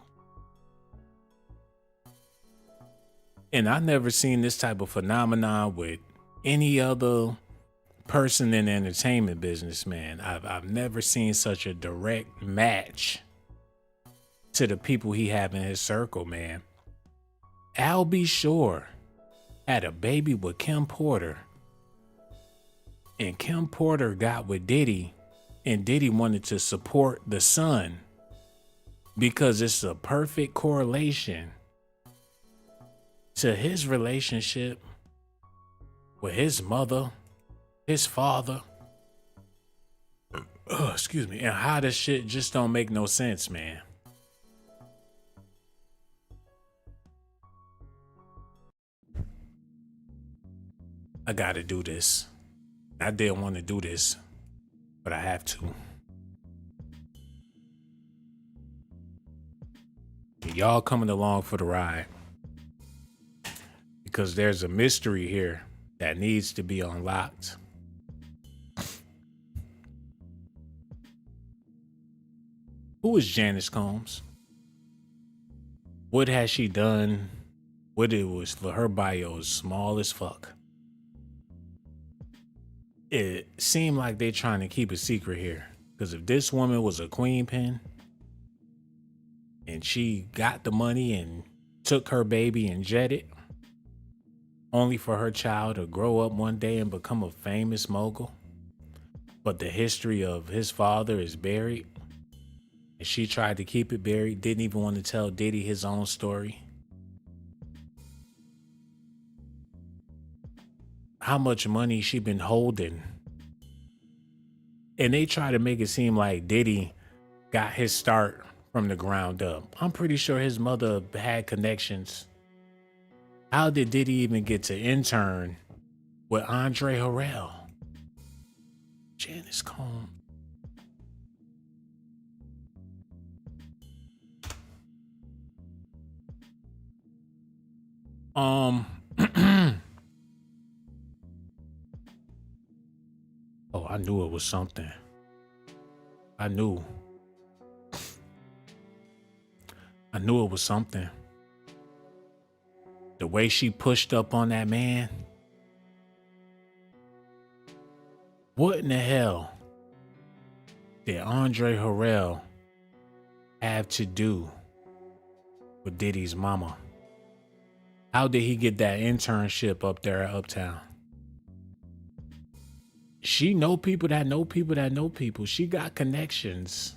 S1: And I never seen this type of phenomenon with any other person in the entertainment business, man. I've never seen such a direct match to the people he have in his circle, man. I'll be sure had a baby with Kim Porter. And Kim Porter got with Diddy, and Diddy wanted to support the son because it's a perfect correlation to his relationship with his mother, his father. Excuse me. And how this shit just don't make no sense, man. I gotta do this. I didn't want to do this, but I have to. Y'all coming along for the ride, because there's a mystery here that needs to be unlocked. Who is Janice Combs? What has she done? What it was for her bio is small as fuck. It seemed like they're trying to keep a secret here. Because if this woman was a queen pin and she got the money and took her baby and jetted, only for her child to grow up one day and become a famous mogul, but the history of his father is buried, and she tried to keep it buried, didn't even want to tell Diddy his own story. How much money she been holding. And they try to make it seem like Diddy got his start from the ground up. I'm pretty sure his mother had connections. How did Diddy even get to intern with Andre Harrell? Janice Combs. Oh, I knew it was something. I knew it was something. The way she pushed up on that man. What in the hell did Andre Harrell have to do with Diddy's mama? How did he get that internship up there at Uptown? She know people that know people that know people. She got connections.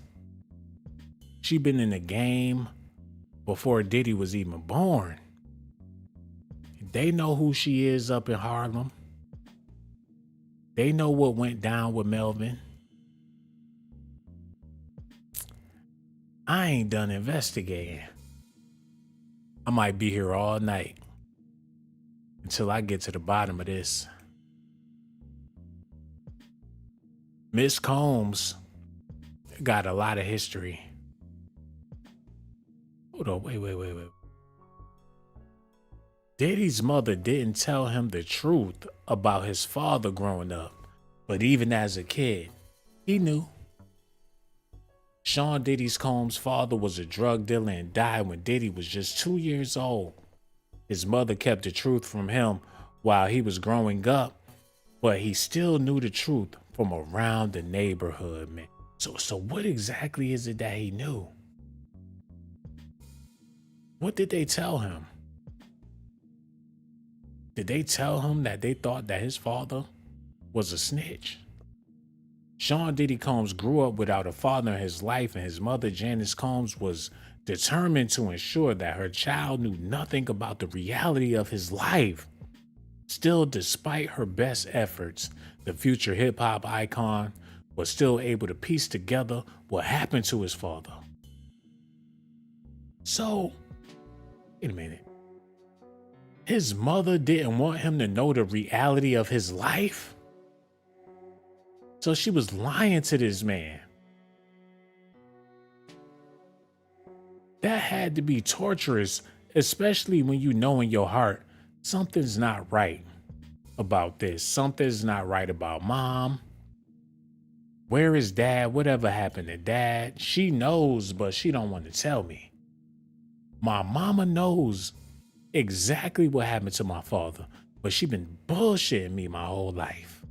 S1: She been in the game before Diddy was even born. They know who she is up in Harlem. They know what went down with Melvin. I ain't done investigating. I might be here all night until I get to the bottom of this. Miss Combs got a lot of history. Hold on, wait. Diddy's mother didn't tell him the truth about his father growing up, but even as a kid, he knew. Sean Diddy's Combs' father was a drug dealer and died when Diddy was just 2 years old. His mother kept the truth from him while he was growing up, but he still knew the truth from around the neighborhood, man. So what exactly is it that he knew? What did they tell him? Did they tell him that they thought that his father was a snitch? Sean Diddy Combs grew up without a father in his life, and his mother, Janice Combs, was determined to ensure that her child knew nothing about the reality of his life. Still, despite her best efforts, the future hip-hop icon was still able to piece together what happened to his father. So, wait a minute. His mother didn't want him to know the reality of his life? So she was lying to this man. That had to be torturous, especially when you know in your heart something's not right about this. Something's not right about mom. Where is dad? Whatever happened to dad? She knows, but she don't want to tell me. My mama knows exactly what happened to my father, but she been bullshitting me my whole life.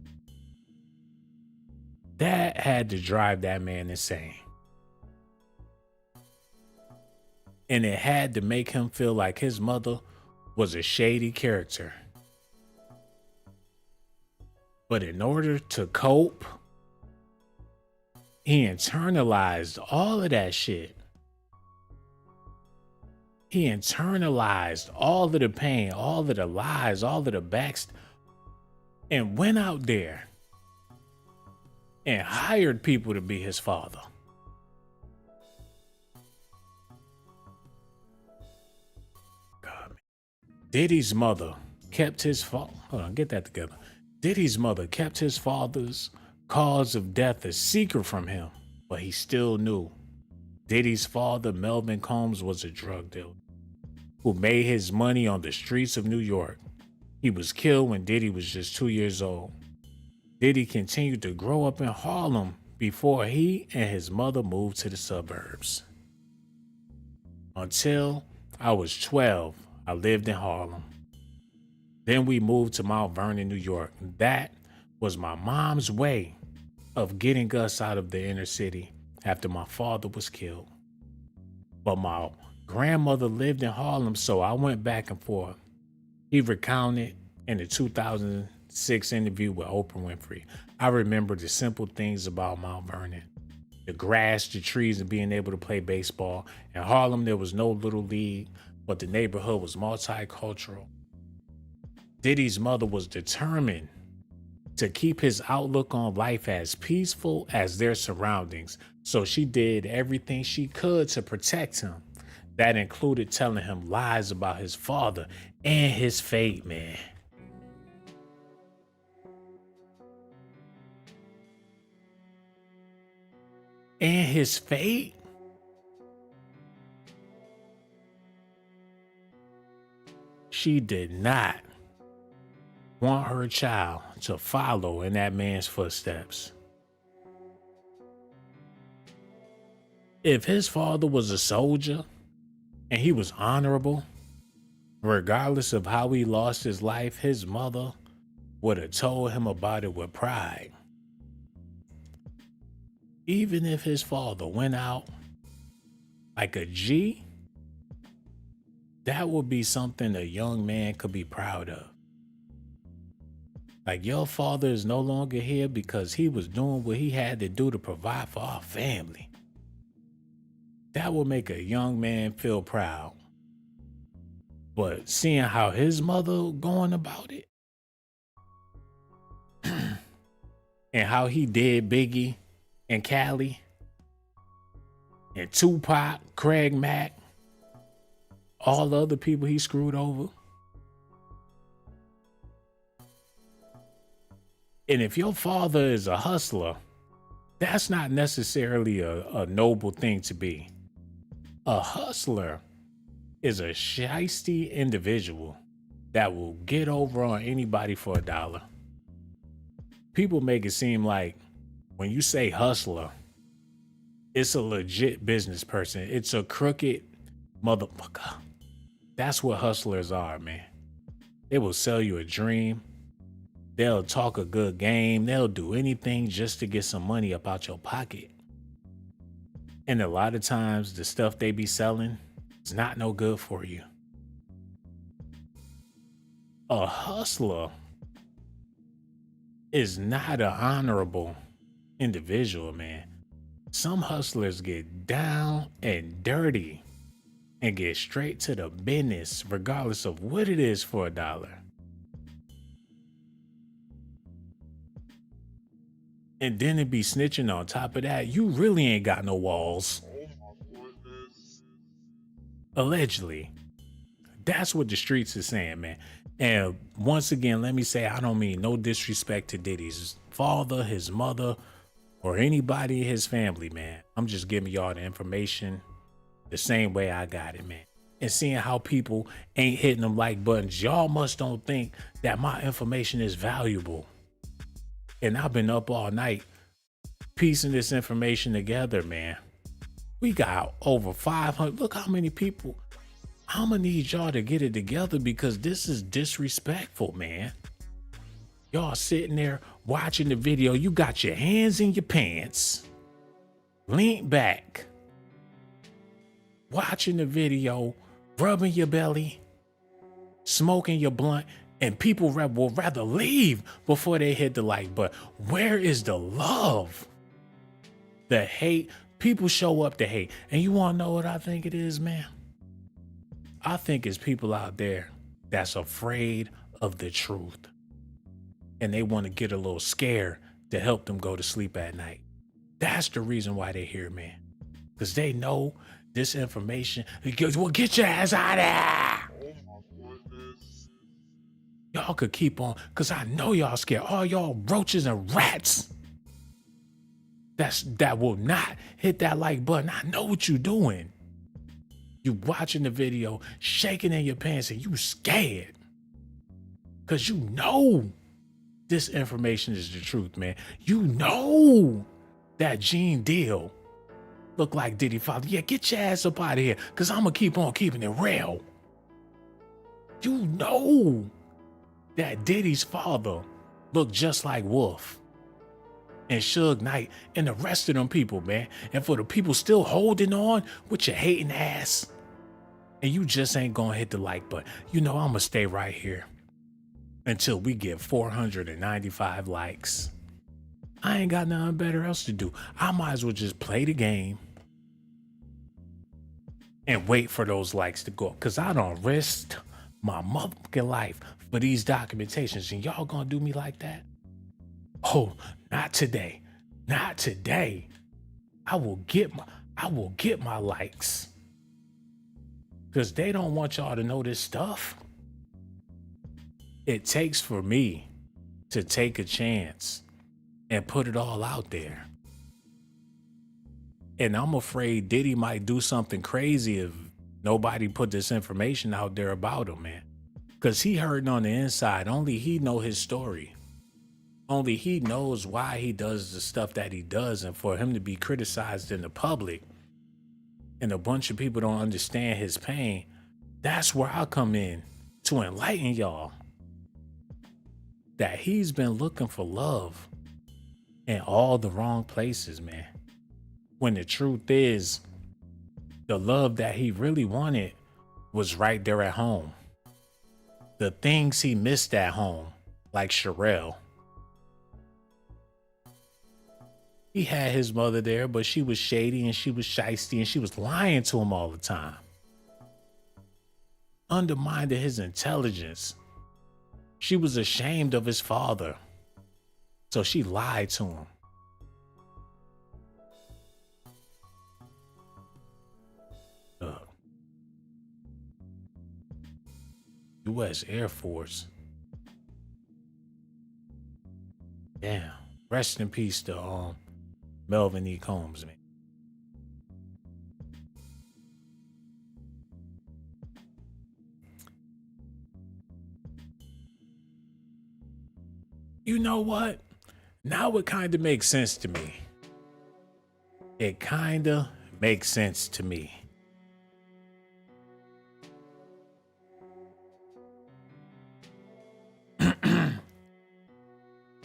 S1: That had to drive that man insane. And it had to make him feel like his mother was a shady character. But in order to cope, he internalized all of that shit. He internalized all of the pain, all of the lies, all of the and went out there and hired people to be his father. God, Diddy's mother kept his father. Hold on, get that together. Diddy's mother kept his father's cause of death a secret from him, but he still knew. Diddy's father, Melvin Combs, was a drug dealer who made his money on the streets of New York. He was killed when Diddy was just 2 years old. Diddy continued to grow up in Harlem before he and his mother moved to the suburbs. Until I was 12, I lived in Harlem. Then we moved to Mount Vernon, New York. That was my mom's way of getting us out of the inner city after my father was killed. But my grandmother lived in Harlem, so I went back and forth. He recounted in the 2006 interview with Oprah Winfrey. I remember the simple things about Mount Vernon. The grass, the trees, and being able to play baseball. In Harlem, there was no little league, but the neighborhood was multicultural. Diddy's mother was determined to keep his outlook on life as peaceful as their surroundings, so she did everything she could to protect him. That included telling him lies about his father and his fate, man. And his fate? She did not want her child to follow in that man's footsteps. If his father was a soldier and he was honorable, regardless of how he lost his life, his mother would have told him about it with pride. Even if his father went out like a G, that would be something a young man could be proud of. Like, your father is no longer here because he was doing what he had to do to provide for our family. That would make a young man feel proud. But seeing how his mother going about it and how he did Biggie and Cali and Tupac, Craig Mack, all the other people he screwed over. And if your father is a hustler, that's not necessarily a noble thing to be. A hustler is a shiesty individual that will get over on anybody for $1. People make it seem like when you say hustler, it's a legit business person. It's a crooked motherfucker. That's what hustlers are, man. They will sell you a dream. They'll talk a good game. They'll do anything just to get some money up out your pocket. And a lot of times the stuff they be selling is not no good for you. A hustler is not an honorable individual, man. Some hustlers get down and dirty and get straight to the business regardless of what it is for $1. And then it be snitching on top of that. You really ain't got no walls. Allegedly. That's what the streets is saying, man. And once again, let me say, I don't mean no disrespect to Diddy's father, his mother, or anybody in his family, man. I'm just giving y'all the information the same way I got it, man. And seeing how people ain't hitting them like buttons. Y'all must don't think that my information is valuable. And I've been up all night piecing this information together, man. We got over 500. Look how many people. I'm gonna need y'all to get it together because this is disrespectful, man. Y'all sitting there watching the video. You got your hands in your pants, lean back, watching the video, rubbing your belly, smoking your blunt, And people will rather leave before they hit the like button. Where is the love? The hate. People show up to hate. And you want to know what I think it is, man? I think it's people out there that's afraid of the truth. And they want to get a little scared to help them go to sleep at night. That's the reason why they're here, man. Because they know this information. Well, get your ass out of there. Y'all could keep on, because I know y'all scared. All y'all roaches and rats that will not hit that like button. I know what you're doing. You watching the video, shaking in your pants, and you scared. Because you know this information is the truth, man. You know that Gene Deal look like Diddy father. Yeah, get your ass up out of here, because I'm going to keep on keeping it real. You know that Diddy's father looked just like Wolf and Suge Knight and the rest of them people, man. And for the people still holding on with your hating ass, and you just ain't gonna hit the like button, you know I'm gonna stay right here until we get 495 likes. I ain't got nothing better else to do. I might as well just play the game and wait for those likes to go up, because I don't risk my motherfucking life for these documentations, and y'all gonna do me like that? Oh, not today. Not today. I will get my likes. Because they don't want y'all to know this stuff. It takes for me to take a chance and put it all out there. And I'm afraid Diddy might do something crazy if nobody put this information out there about him, man. Because he hurting on the inside. Only he know his story. Only he knows why he does the stuff that he does. And for him to be criticized in the public and a bunch of people don't understand his pain, that's where I come in to enlighten y'all that he's been looking for love in all the wrong places, man. When the truth is, the love that he really wanted was right there at home. The things he missed at home, like Sherelle. He had his mother there, but she was shady and she was shysty and she was lying to him all the time. Undermined his intelligence. She was ashamed of his father, so she lied to him. U.S. Air Force. Damn. Rest in peace to Melvin E. Combs, man. You know what? Now it kind of makes sense to me. It kind of makes sense to me.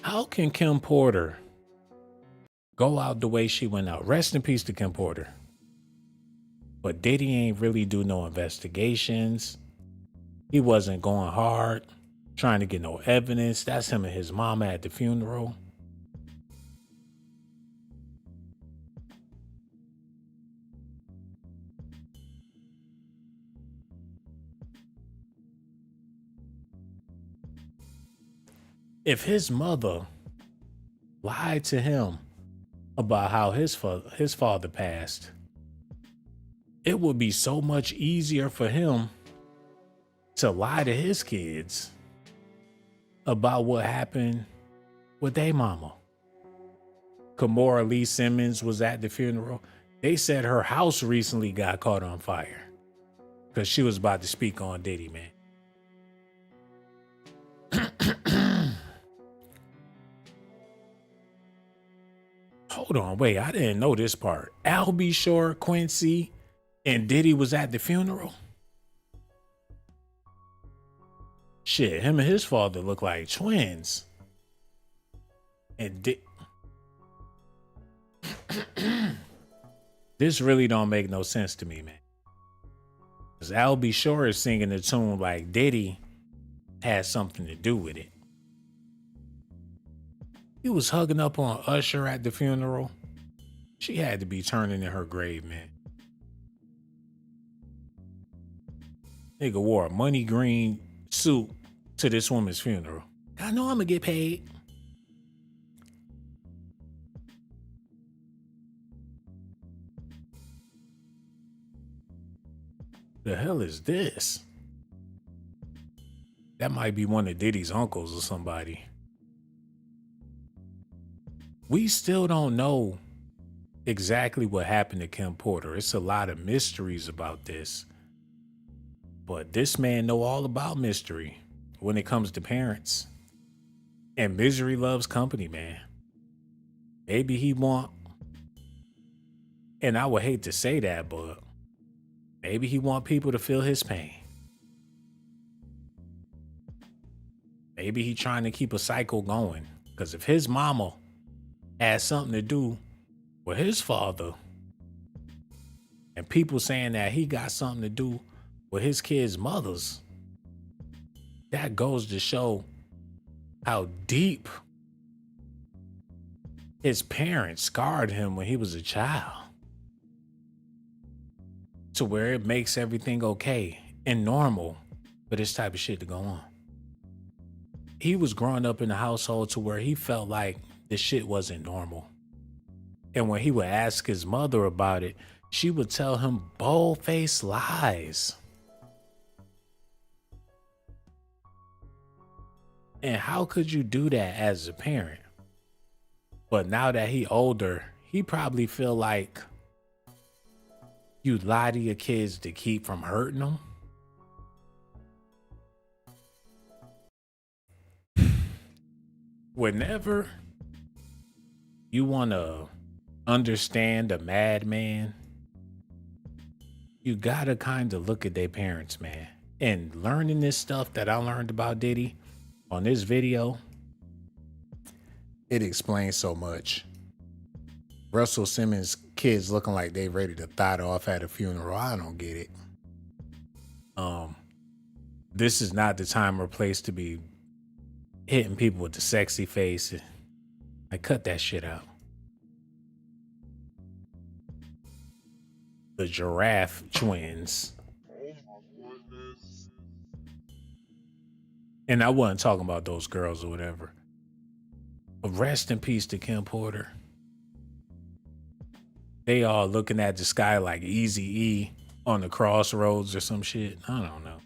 S1: How can Kim Porter go out the way she went out? Rest in peace to Kim Porter. But Diddy ain't really do no investigations. He wasn't going hard, trying to get no evidence. That's him and his mama at the funeral. If his mother lied to him about how his father passed, it would be so much easier for him to lie to his kids about what happened with their mama. Kimora Lee Simmons was at the funeral. They said her house recently got caught on fire because she was about to speak on Diddy, man. Hold on, wait, I didn't know this part. Al B. Shore, Quincy, and Diddy was at the funeral? Shit, him and his father look like twins. And this really don't make no sense to me, man. Because Al B. Shore is singing the tune like Diddy had something to do with it. He was hugging up on Usher at the funeral. She had to be turning in her grave, man. Nigga wore a money green suit to this woman's funeral. I know I'm gonna get paid. The hell is this? That might be one of Diddy's uncles or somebody. We still don't know exactly what happened to Kim Porter. It's a lot of mysteries about this. But this man know all about mystery when it comes to parents. And misery loves company, man. Maybe he want, and I would hate to say that, but maybe he want people to feel his pain. Maybe he trying to keep a cycle going. Because if his mama had something to do with his father, and people saying that he got something to do with his kids' mothers, that goes to show how deep his parents scarred him when he was a child, to where it makes everything okay and normal for this type of shit to go on. He was growing up in a household to where he felt like the shit wasn't normal. And when he would ask his mother about it, she would tell him bold-faced lies. And how could you do that as a parent? But now that he older, he probably feel like you lie to your kids to keep from hurting them. Whenever you want to understand a madman, you gotta kind of look at their parents, man. And learning this stuff that I learned about Diddy on this video, it explains so much. Russell Simmons' kids looking like they ready to thot off at a funeral. I don't get it. This is not the time or place to be hitting people with the sexy face. I cut that shit out. The Giraffe twins. And I wasn't talking about those girls or whatever. But rest in peace to Kim Porter. They all looking at the sky like Eazy-E on the crossroads or some shit. I don't know.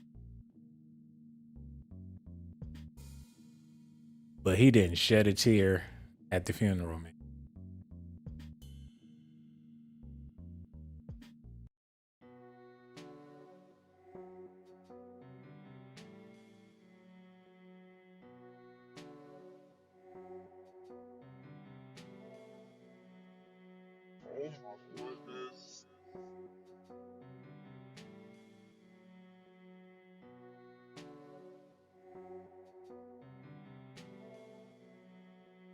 S1: But he didn't shed a tear at the funeral, man.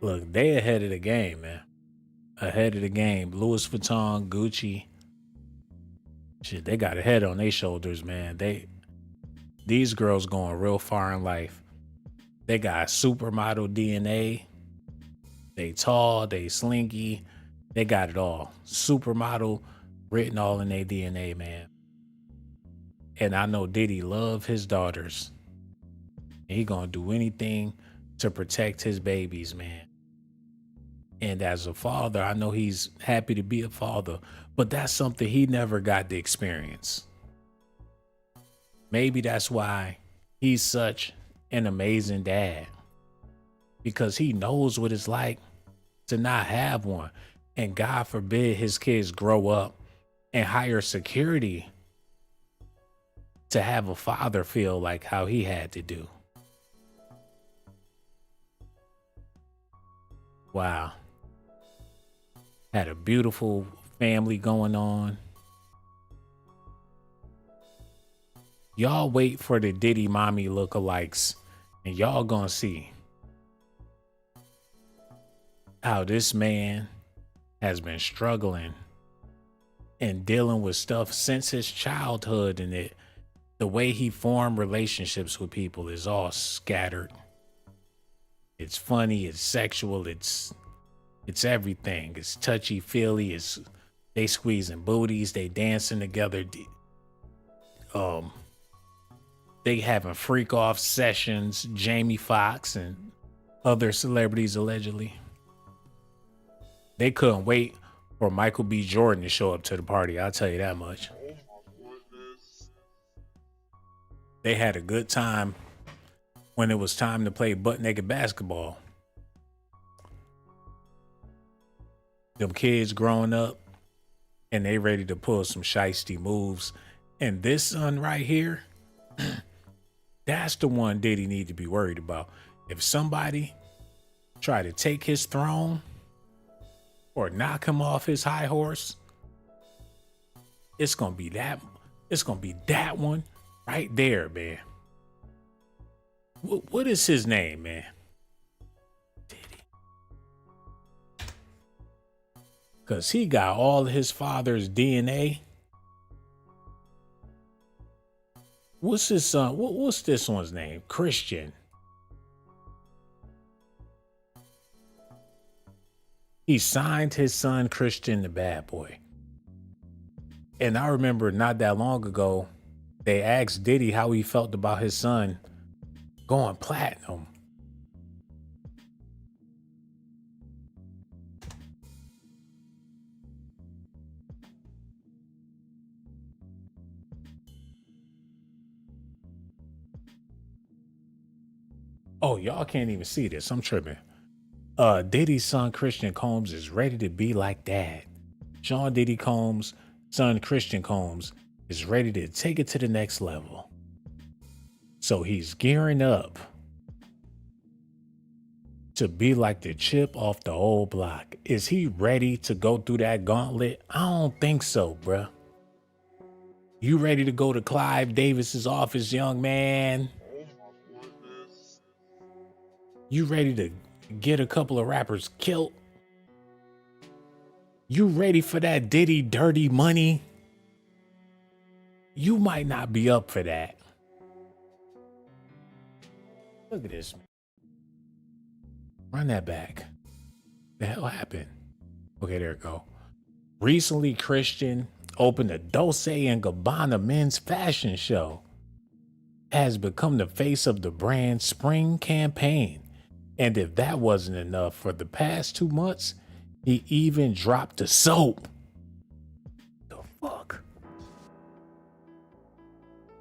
S1: Look, they ahead of the game, man. Ahead of the game. Louis Vuitton, Gucci. Shit, they got a head on their shoulders, man. These girls going real far in life. They got supermodel DNA. They tall, they slinky. They got it all. Supermodel written all in their DNA, man. And I know Diddy love his daughters. And he gonna do anything to protect his babies, man. And as a father, I know he's happy to be a father, but that's something he never got to experience. Maybe that's why he's such an amazing dad, because he knows what it's like to not have one. And God forbid his kids grow up and hire security to have a father feel like how he had to do. Wow. Had a beautiful family going on. Y'all wait for the Diddy mommy lookalikes and y'all gonna see how this man has been struggling and dealing with stuff since his childhood, and the way he formed relationships with people is all scattered. It's funny, it's sexual, it's everything. It's touchy feely, it's they squeezing booties, they dancing together. They having freak off sessions, Jamie Foxx and other celebrities allegedly. They couldn't wait for Michael B. Jordan to show up to the party, I'll tell you that much. They had a good time when it was time to play butt naked basketball. Them kids growing up and they ready to pull some shiesty moves. And this son right here, that's the one Diddy need to be worried about. If somebody try to take his throne or knock him off his high horse, it's gonna be that one right there, man. What is his name, man? Diddy. Cause he got all his father's DNA. What's his son? What's this one's name? Christian. He signed his son Christian the bad boy. And I remember not that long ago, they asked Diddy how he felt about his son going platinum. Oh, y'all can't even see this. I'm tripping. Diddy's son Christian Combs is ready to be like dad. Sean Diddy Combs' son Christian Combs is ready to take it to the next level. So he's gearing up to be like the chip off the old block. Is he ready to go through that gauntlet? I don't think so, bruh. You ready to go to Clive Davis's office, young man? You ready to get a couple of rappers killed? You ready for that Diddy dirty money? You might not be up for that. Look at this, man. Run that back. The hell happened? Okay, there it go. Recently, Christian opened a Dolce & Gabbana men's fashion show. Has become the face of the brand's spring campaign. And if that wasn't enough, for the past 2 months, he even dropped the soap. The fuck?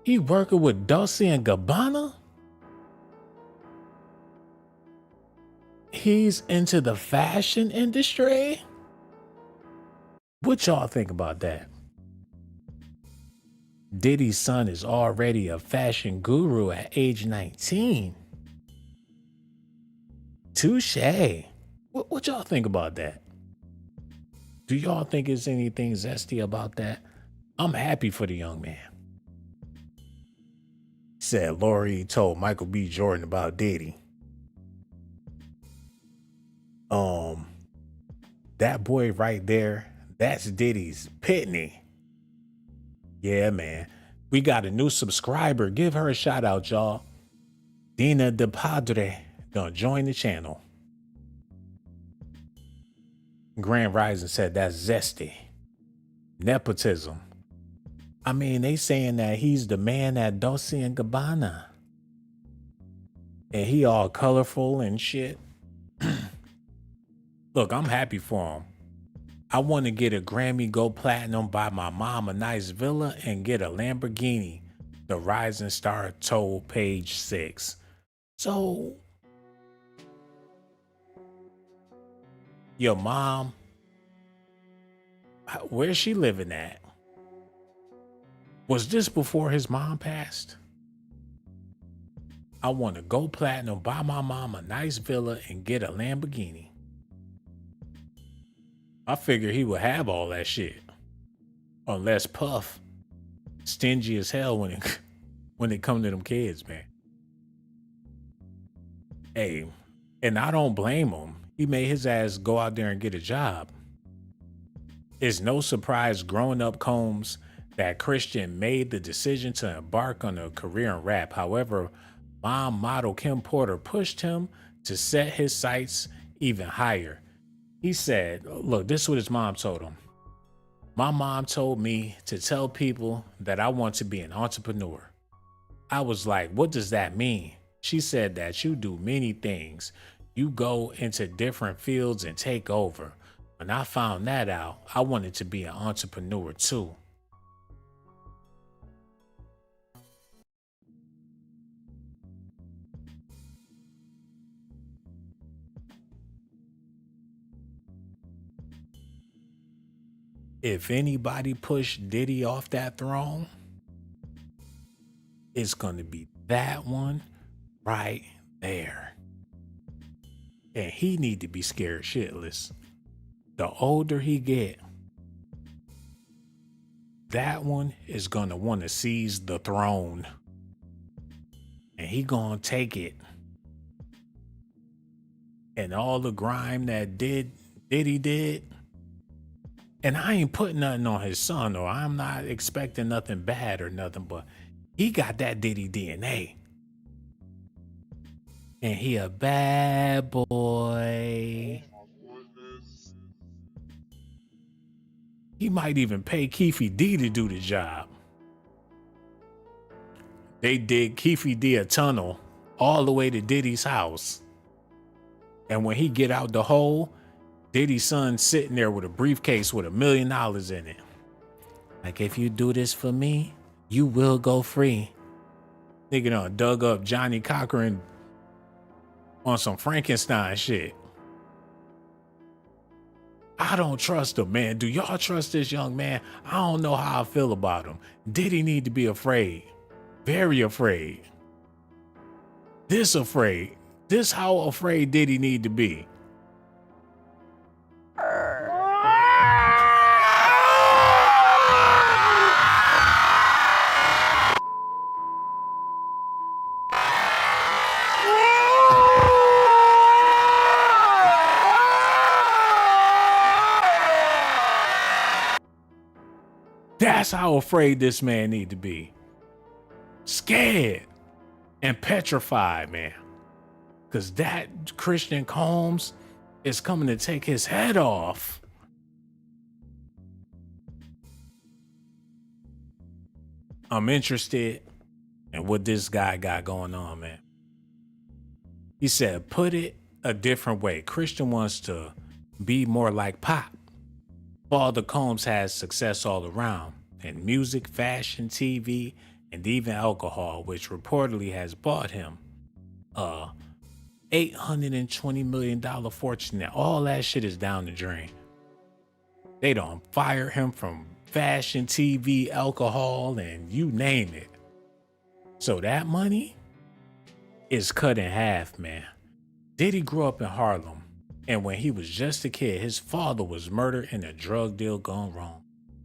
S1: He working with Dolce & Gabbana? He's into the fashion industry? What y'all think about that? Diddy's son is already a fashion guru at age 19. Touche. What y'all think about that? Do y'all think there's anything zesty about that? I'm happy for the young man. Said Lori told Michael B. Jordan about Diddy. That boy right there, that's Diddy's pitney. Yeah, man. We got a new subscriber. Give her a shout out, y'all. Dina De Padre gonna join the channel. Grand Rising said that's zesty. Nepotism. I mean, they saying that he's the man at Dolce & Gabbana. And he all colorful and shit. Look, I'm happy for him. I want to get a Grammy, go platinum, buy my mom a nice villa, and get a Lamborghini. The Rising Star told Page 6. So, your mom, where's she living at? Was this before his mom passed? I want to go platinum, buy my mom a nice villa, and get a Lamborghini. I figure he would have all that shit. Unless Puff stingy as hell when it come to them kids, man. Hey, and I don't blame him. He made his ass go out there and get a job. It's no surprise growing up Combs that Christian made the decision to embark on a career in rap. However, mom model Kim Porter pushed him to set his sights even higher. He said, look, this is what his mom told him. My mom told me to tell people that I want to be an entrepreneur. I was like, what does that mean? She said that you do many things. You go into different fields and take over. When I found that out, I wanted to be an entrepreneur too. If anybody pushed Diddy off that throne, it's going to be that one right there. And he need to be scared shitless. The older he get, that one is going to want to seize the throne. And he going to take it. And all the grime that Diddy did. And I ain't putting nothing on his son, or I'm not expecting nothing bad or nothing, but he got that Diddy DNA. And he a bad boy. He might even pay Keefe D to do the job. They dig Keefe D a tunnel all the way to Diddy's house. And when he get out the hole, Diddy's son sitting there with a briefcase with $1 million in it. Like, if you do this for me, you will go free. Nigga done dug up Johnny Cochran on some Frankenstein shit. I don't trust him, man. Do y'all trust this young man? I don't know how I feel about him. Diddy need to be afraid. Very afraid. This afraid. This how afraid Diddy need to be. That's how afraid this man need to be. Scared and petrified, man. Because that Christian Combs is coming to take his head off. I'm interested in what this guy got going on, man. He said, put it a different way. Christian wants to be more like Pop. Father Combs has success all around in music, fashion, TV, and even alcohol, which reportedly has bought him a $820 million fortune. And all that shit is down the drain. They done fired him from fashion, TV, alcohol, and you name it. So that money is cut in half, man. Diddy grew up in Harlem. And when he was just a kid, his father was murdered in a drug deal gone wrong.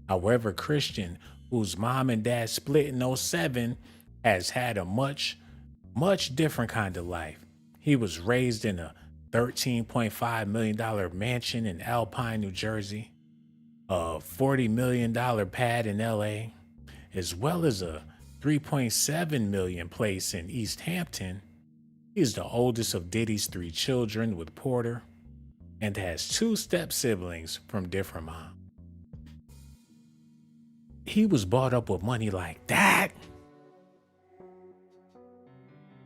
S1: However, Christian, whose mom and dad split in 07, has had a much different kind of life. He was raised in a $13.5 million mansion in Alpine, New Jersey, a $40 million pad in LA, as well as a $3.7 million place in East Hampton. He's the oldest of Diddy's 3 children with Porter, and has 2 step siblings from different moms. He was brought up with money like that.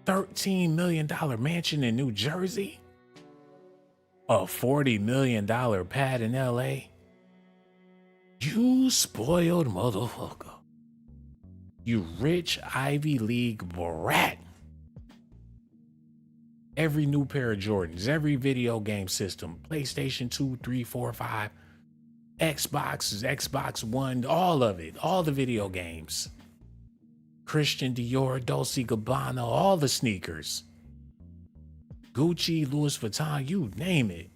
S1: $13 million mansion in New Jersey. A $40 million pad in LA. You spoiled motherfucker. You rich Ivy League brat. Every new pair of Jordans, every video game system, PlayStation 2, 3, 4, 5, Xboxes, Xbox One, all of it, all the video games. Christian Dior, Dolce Gabbana, all the sneakers. Gucci, Louis Vuitton, you name it.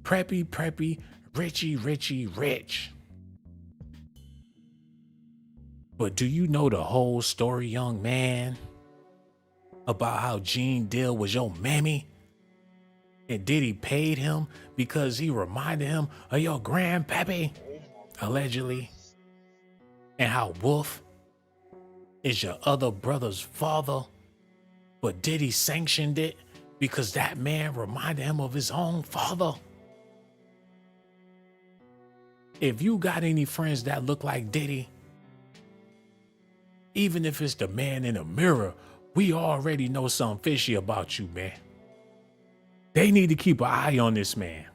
S1: Preppy, Richie, rich. But do you know the whole story, young man? About how Gene Dill was your mammy? And Diddy paid him because he reminded him of your grandpappy? Allegedly. and how Wolf is your other brother's father, but Diddy sanctioned it because that man reminded him of his own father. If you got any friends that look like Diddy, even if it's the man in the mirror, we already know something fishy about you, man. They need to keep an eye on this man.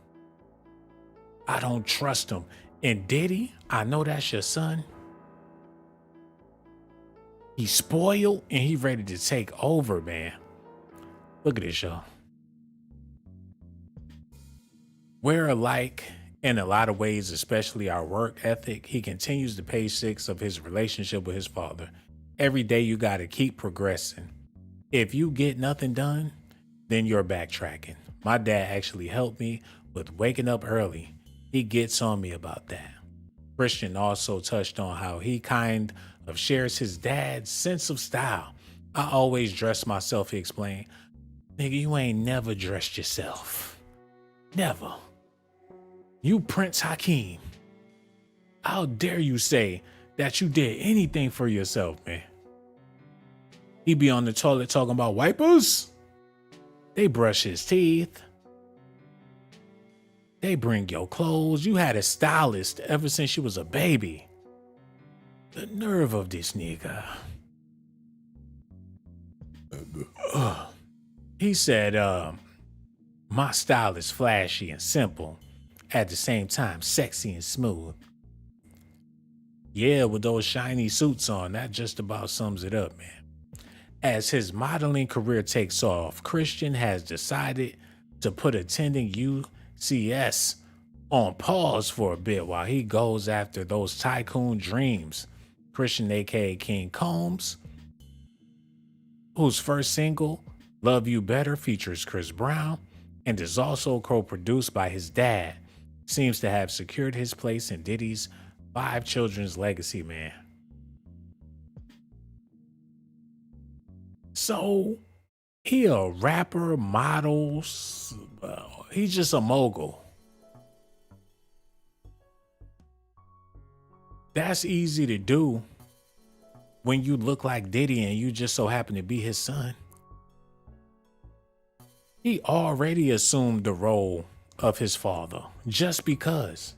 S1: I don't trust him. And Diddy, I know that's your son. He's spoiled and he ready to take over, man. Look at this, y'all. We're alike in a lot of ways, especially our work ethic. He continues to page 6 of his relationship with his father. Every day you got to keep progressing. If you get nothing done, then you're backtracking. My dad actually helped me with waking up early. He gets on me about that. Christian also touched on how he kind of shares his dad's sense of style. I always dress myself, he explained. Nigga, you ain't never dressed yourself. Never. You Prince Hakeem. How dare you say that you did anything for yourself, man? He be on the toilet talking about wipers. They brush his teeth. They bring your clothes. You had a stylist ever since you was a baby. The nerve of this nigga. He said, my style is flashy and simple, at the same time sexy and smooth. Yeah, with those shiny suits on, that just about sums it up, man. As his modeling career takes off, Christian has decided to put attending DOCZ on pause for a bit while he goes after those tycoon dreams. Christian, aka King Combs, whose first single, Love You Better, features Chris Brown and is also co-produced by his dad, seems to have secured his place in Diddy's 5 children's legacy, man. So, he a rapper, models, he's just a mogul. That's easy to do when you look like Diddy and you just so happen to be his son. He already assumed the role of his father just because.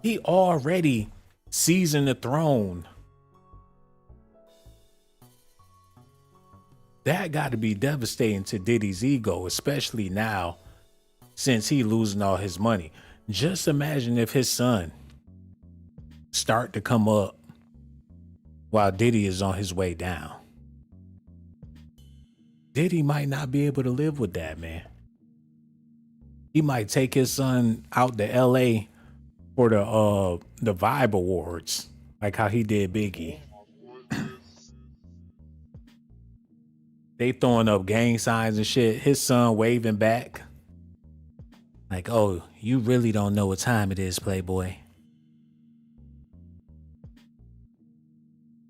S1: He already seasoned the throne. That got to be devastating to Diddy's ego, especially now since he losing all his money. Just imagine if his son start to come up while Diddy is on his way down. Diddy might not be able to live with that, man. He might take his son out to LA for the Vibe Awards, like how he did Biggie. They throwing up gang signs and shit. His son waving back. Like, oh, you really don't know what time it is, Playboy.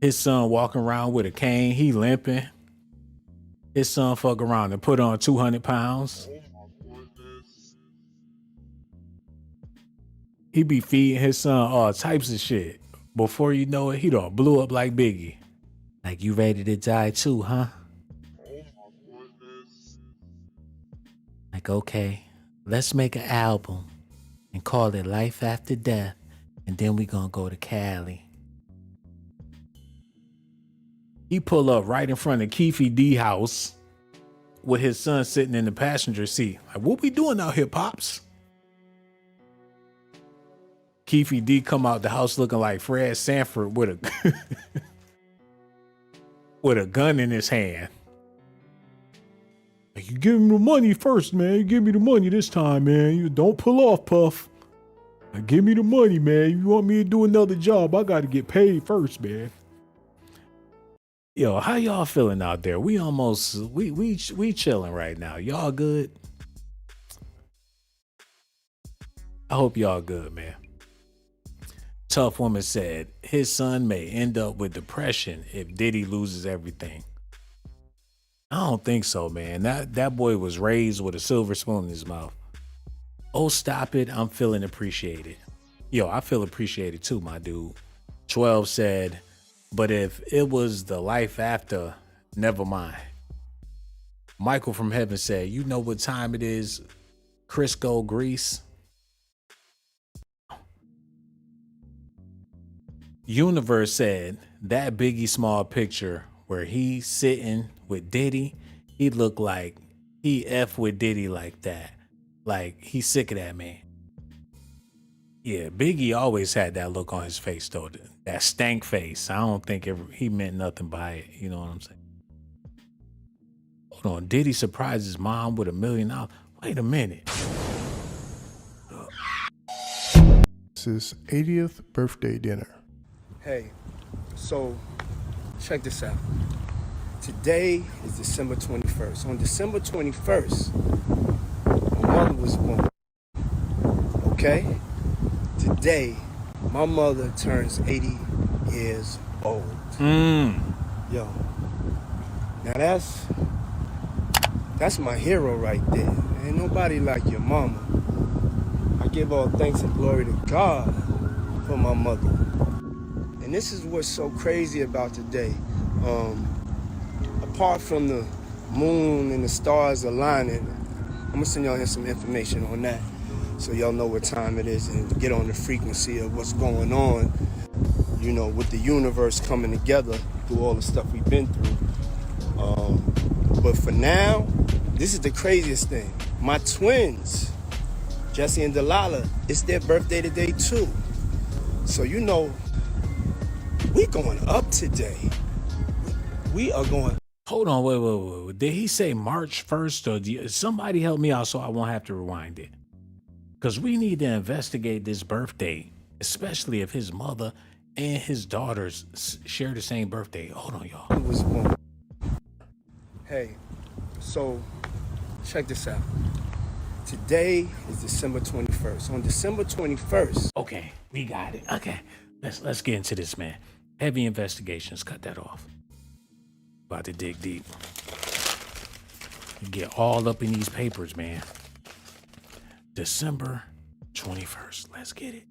S1: His son walking around with a cane. He limping. His son fuck around and put on 200 pounds. He be feeding his son all types of shit. Before you know it, he done blew up like Biggie. Like, you ready to die too, huh? Like, okay, let's make an album and call it Life After Death, and then we gonna go to Cali. He pull up right in front of Keefe D house with his son sitting in the passenger seat. Like, what we doing out here, Pops? Keefe D come out the house looking like Fred Sanford with a with a gun in his hand. Like, you give him the money first, man. You give me the money this time, man. You don't pull off, Puff. Like, give me the money, man. You want me to do another job, I got to get paid first, man. Yo, how y'all feeling out there? We chilling right now. Y'all good? I hope y'all good, man. Tough Woman said his son may end up with depression if Diddy loses everything. I don't think so, man. That boy was raised with a silver spoon in his mouth. Oh, stop it. I'm feeling appreciated. Yo, I feel appreciated too, my dude. 12 said, but if it was the life after, never mind. Michael from Heaven said, you know what time it is, Crisco, Greece? Universe said, that Biggie Small picture where he's sitting with Diddy, he looked like he F with Diddy like that. Like, he's sick of that man. Yeah, Biggie always had that look on his face, though. That stank face. I don't think he meant nothing by it. You know what I'm saying? Hold on. Diddy surprised his mom with $1 million. Wait a minute.
S13: It's his 80th birthday dinner.
S4: Hey, so check this out. Today is December 21st. On December 21st, my mother was born. Okay? Today, my mother turns 80 years old. Yo. Now that's my hero right there. Ain't nobody like your mama. I give all thanks and glory to God for my mother. And this is what's so crazy about today. Apart from the moon and the stars aligning, I'm gonna send y'all some information on that so y'all know what time it is and get on the frequency of what's going on, you know, with the universe coming together through all the stuff we've been through. But for now, this is the craziest thing. My twins, Jesse and Delilah, it's their birthday today too. So you know, we going up today. We are going.
S1: Hold on, wait. Did he say March 1st or somebody help me out so I won't have to rewind it? Because we need to investigate this birthday, especially if his mother and his daughters share the same birthday. Hold on, y'all.
S4: Was born. Hey, so check this out. Today is December 21st. On December 21st.
S1: Okay, we got it. Okay, let's get into this, man. Heavy investigations. Cut that off. About to dig deep. Get all up in these papers, man. December 21st. Let's get it.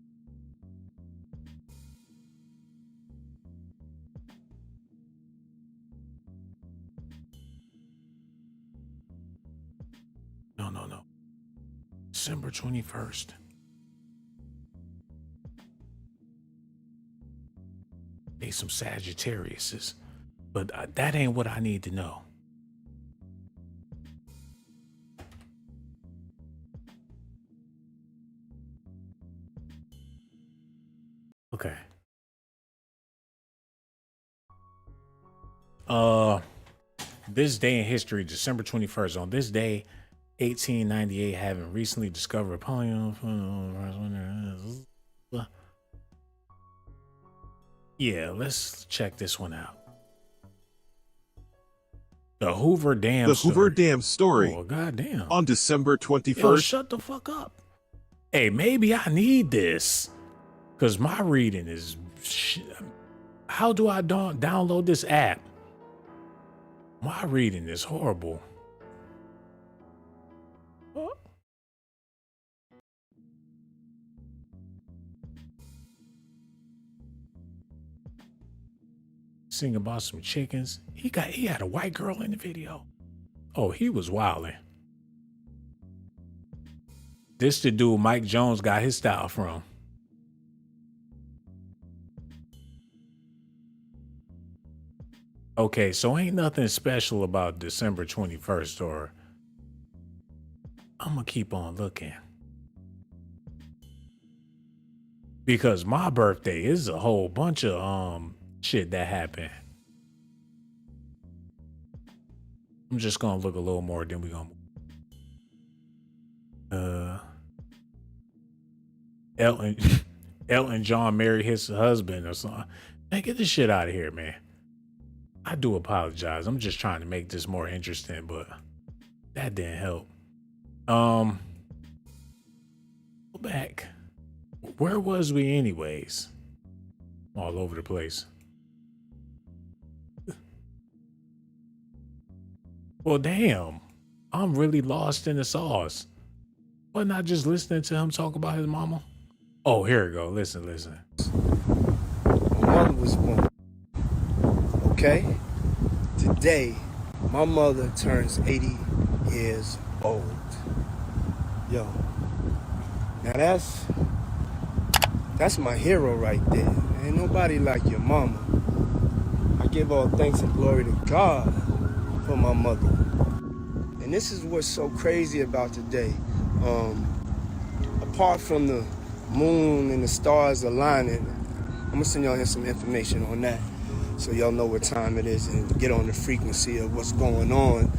S1: No. December 21st. They some Sagittariuses. But that ain't what I need to know. Okay. This day in history, December 21st. On this day, 1898, having recently discovered yeah, let's check this one out. The Hoover Dam story.
S14: Hoover Dam story.
S1: Oh, goddamn.
S14: On December 21st.
S1: Yo, shut the fuck up. Hey, maybe I need this. Because my reading is... How do I download this app? My reading is horrible. Sing about some chickens. He had a white girl in the video. Oh, he was wilding. This the dude Mike Jones got his style from. Okay, so ain't nothing special about December 21st, or I'm gonna keep on looking. Because my birthday is a whole bunch of shit that happened. I'm just gonna look a little more, then we gonna Elton John married his husband or something. Man, get this shit out of here, man. I do apologize. I'm just trying to make this more interesting, but that didn't help. Go back. Where was we anyways? All over the place. Well, damn. I'm really lost in the sauce. Wasn't I just listening to him talk about his mama? Oh, here we go. Listen.
S4: My was born. Okay? Today, my mother turns 80 years old. Yo. Now that's my hero right there. Ain't nobody like your mama. I give all thanks and glory to God for my mother. And this is what's so crazy about today. Apart from the moon and the stars aligning, I'm gonna send y'all some information on that so y'all know what time it is and get on the frequency of what's going on,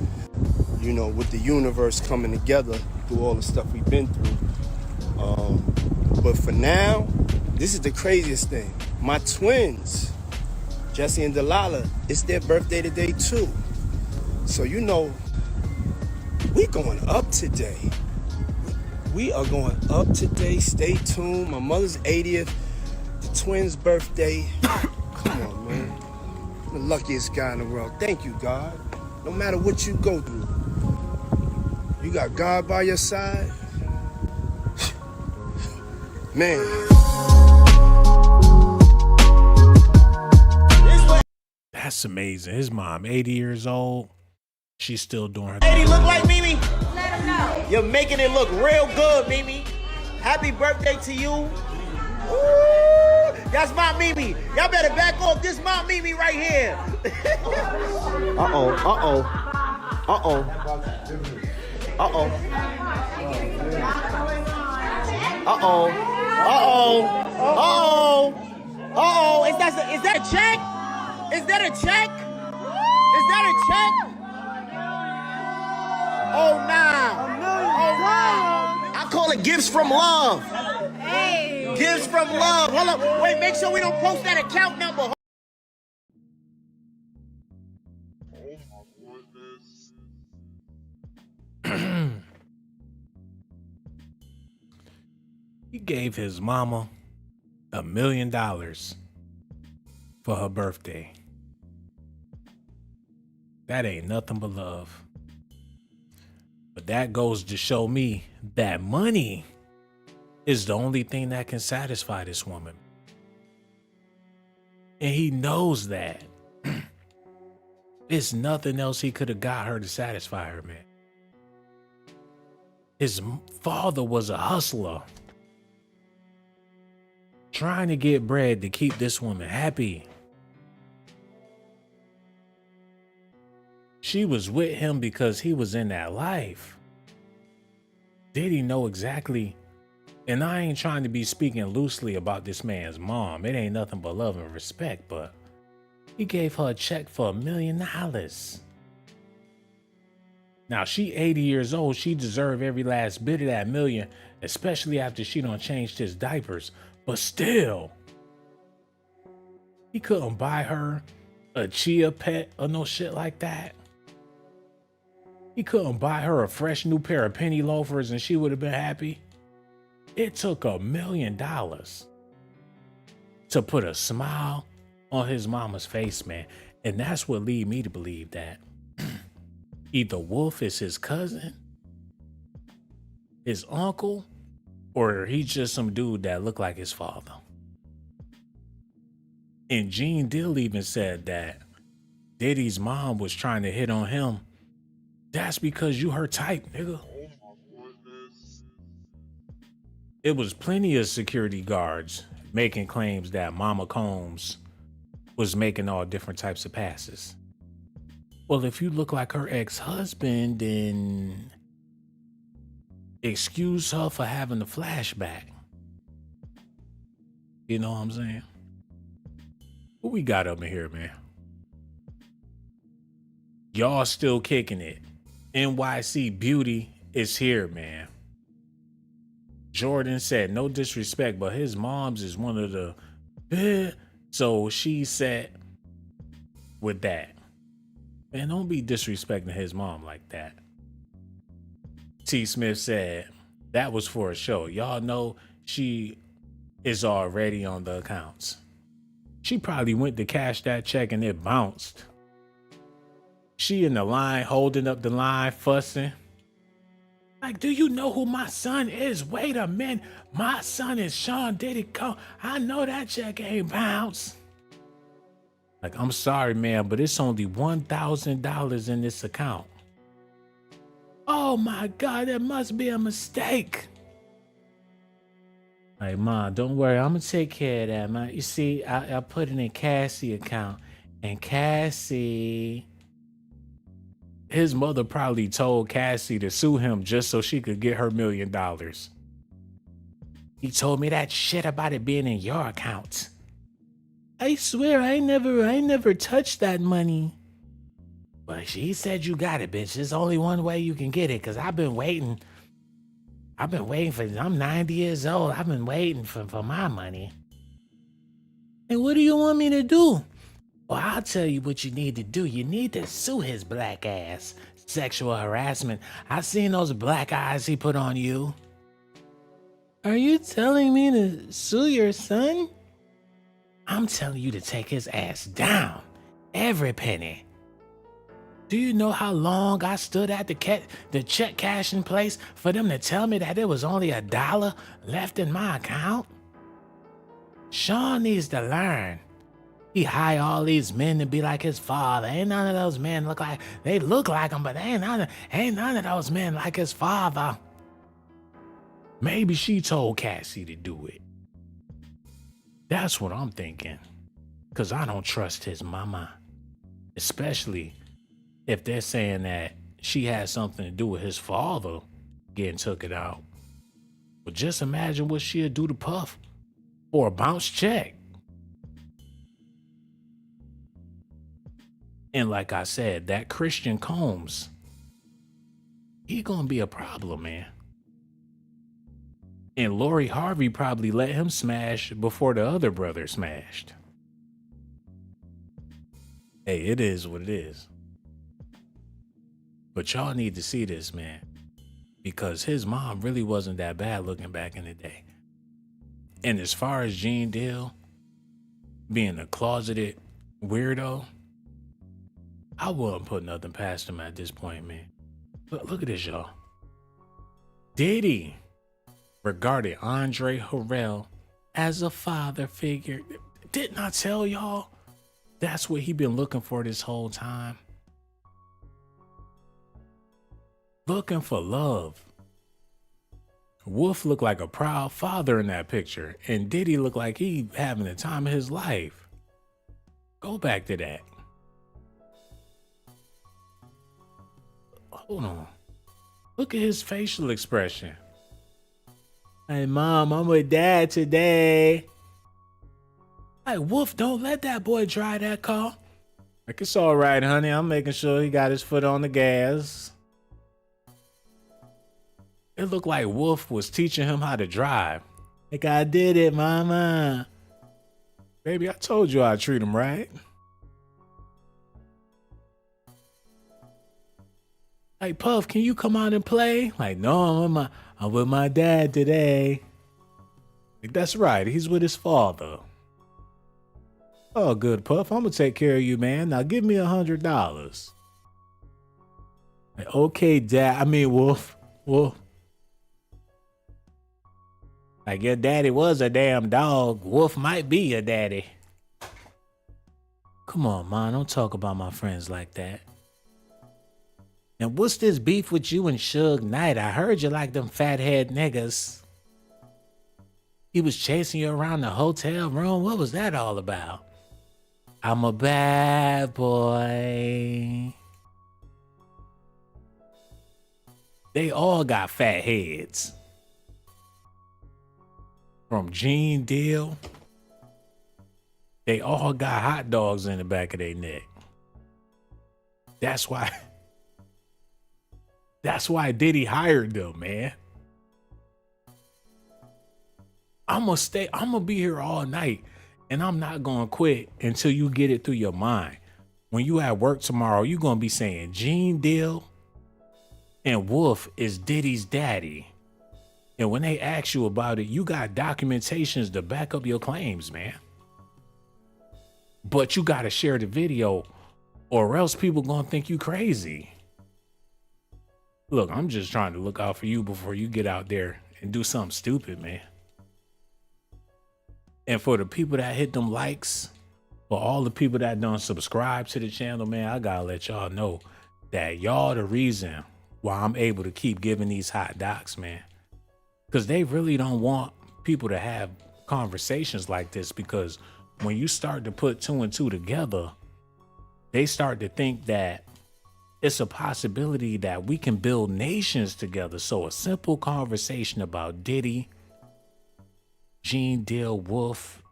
S4: you know, with the universe coming together through all the stuff we've been through. But for now, this is the craziest thing. My twins, Jesse and Delilah, it's their birthday today too. So you know, we going up today. We are going up today. Stay tuned. My mother's 80th, the twins' birthday. Come on, man. I'm the luckiest guy in the world. Thank you, God. No matter what you go through, you got God by your side. Man.
S1: That's amazing. His mom, 80 years old. She's still doing her
S15: 80 look like Mimi? Let him know. You're making it look real good, Mimi. Happy birthday to you. Ooh, that's my Mimi. Y'all better back off. This my Mimi right here. Uh-oh, uh-oh. Uh-oh. Uh-oh. Uh-oh. Uh-oh. Uh-oh. Uh-oh. Is that a check? Is that a check? Is that a check? Oh, nah. Oh, nah. I call it gifts from love. Hey. Gifts from love. Hold up. Wait, make sure we don't post that account number.
S1: He gave his mama $1 million for her birthday. That ain't nothing but love. But that goes to show me that money is the only thing that can satisfy this woman. And he knows that. There's nothing else he could have got her to satisfy her, man. His father was a hustler, trying to get bread to keep this woman happy. She was with him because he was in that life. Did he know exactly? And I ain't trying to be speaking loosely about this man's mom. It ain't nothing but love and respect, but he gave her a check for $1 million. Now, she 80 years old. She deserved every last bit of that million, especially after she done changed his diapers. But still, he couldn't buy her a chia pet or no shit like that. He couldn't buy her a fresh new pair of penny loafers and she would have been happy. It took $1 million to put a smile on his mama's face, man. And that's what lead me to believe that either Wolf is his cousin, his uncle, or he's just some dude that looked like his father. And Gene Dill even said that Diddy's mom was trying to hit on him. That's because you her type, nigga. It was plenty of security guards making claims that Mama Combs was making all different types of passes. Well, if you look like her ex-husband, then excuse her for having a flashback. You know what I'm saying? What we got up in here, man? Y'all still kicking it. NYC Beauty is here, man. Jordan said, no disrespect, but his mom's is one of the... So she said with that. Man, don't be disrespecting his mom like that. T. Smith said, that was for a show. Y'all know she is already on the accounts. She probably went to cash that check and it bounced. She in the line, holding up the line, fussing. Like, do you know who my son is? Wait a minute. My son is Sean Diddy. I know that check ain't bounced. Like, I'm sorry, man, but it's only $1,000 in this account. Oh my God, that must be a mistake. Like, Ma, don't worry, I'm gonna take care of that, man. You see, I put it in Cassie account, and Cassie, his mother probably told Cassie to sue him just so she could get her $1 million. He told me that shit about it being in your account. I swear I never touched that money. But she said you got it, bitch. There's only one way you can get it, because I've been waiting for, I'm 90 years old. I've been waiting for my money. And what do you want me to do? Well, I'll tell you what you need to do. You need to sue his black ass. Sexual harassment. I seen those black eyes he put on you. Are you telling me to sue your son? I'm telling you to take his ass down. Every penny. Do you know how long I stood at the check cashing place for them to tell me that there was only $1 left in my account? Sean needs to learn. He hire all these men to be like his father. Ain't none of those men they look like him, but ain't none of those men like his father. Maybe she told Cassie to do it. That's what I'm thinking. Because I don't trust his mama. Especially if they're saying that she had something to do with his father getting took it out. But just imagine what she'd do to Puff for a bounce check. And like I said, that Christian Combs, he gonna be a problem, man. And Lori Harvey probably let him smash before the other brother smashed. Hey, it is what it is. But y'all need to see this, man. Because his mom really wasn't that bad looking back in the day. And as far as Gene Deal being a closeted weirdo, I wouldn't put nothing past him at this point, man. Look at this, y'all. Diddy regarded Andre Harrell as a father figure. Didn't I tell y'all? That's what he been looking for this whole time. Looking for love. Wolf looked like a proud father in that picture, and Diddy looked like he having the time of his life. Go back to that. Hold on. Look at his facial expression. Hey, Mom, I'm with Dad today. Hey, Wolf, don't let that boy drive that car. Like, it's all right, honey. I'm making sure he got his foot on the gas. It looked like Wolf was teaching him how to drive. Like, I did it, Mama. Baby, I told you I'd treat him right. Hey, Puff, can you come out and play? Like, no, I'm with my dad today. Like, that's right. He's with his father. Oh, good, Puff. I'm going to take care of you, man. Now give me $100. Like, okay, Dad. I mean, Wolf. Like, your daddy was a damn dog. Wolf might be your daddy. Come on, man. Don't talk about my friends like that. And what's this beef with you and Suge Knight? I heard you like them fathead niggas. He was chasing you around the hotel room. What was that all about? I'm a bad boy. They all got fat heads. From Gene Deal, they all got hot dogs in the back of their neck. That's why Diddy hired them, man. I'm gonna be here all night, and I'm not gonna quit until you get it through your mind. When you at work tomorrow, you're gonna be saying Gene Deal and Wolf is Diddy's daddy. And when they ask you about it, you got documentations to back up your claims, man. But you gotta share the video, or else people gonna think you crazy. Look, I'm just trying to look out for you before you get out there and do something stupid, man. And for the people that hit them likes For all the people that don't subscribe to the channel, man, I gotta let y'all know that y'all the reason why I'm able to keep giving these hot docs, man. Because they really don't want people to have conversations like this, because when you start to put two and two together, they start to think that it's a possibility that we can build nations together. So a simple conversation about Diddy, Gene Deal, Wolf,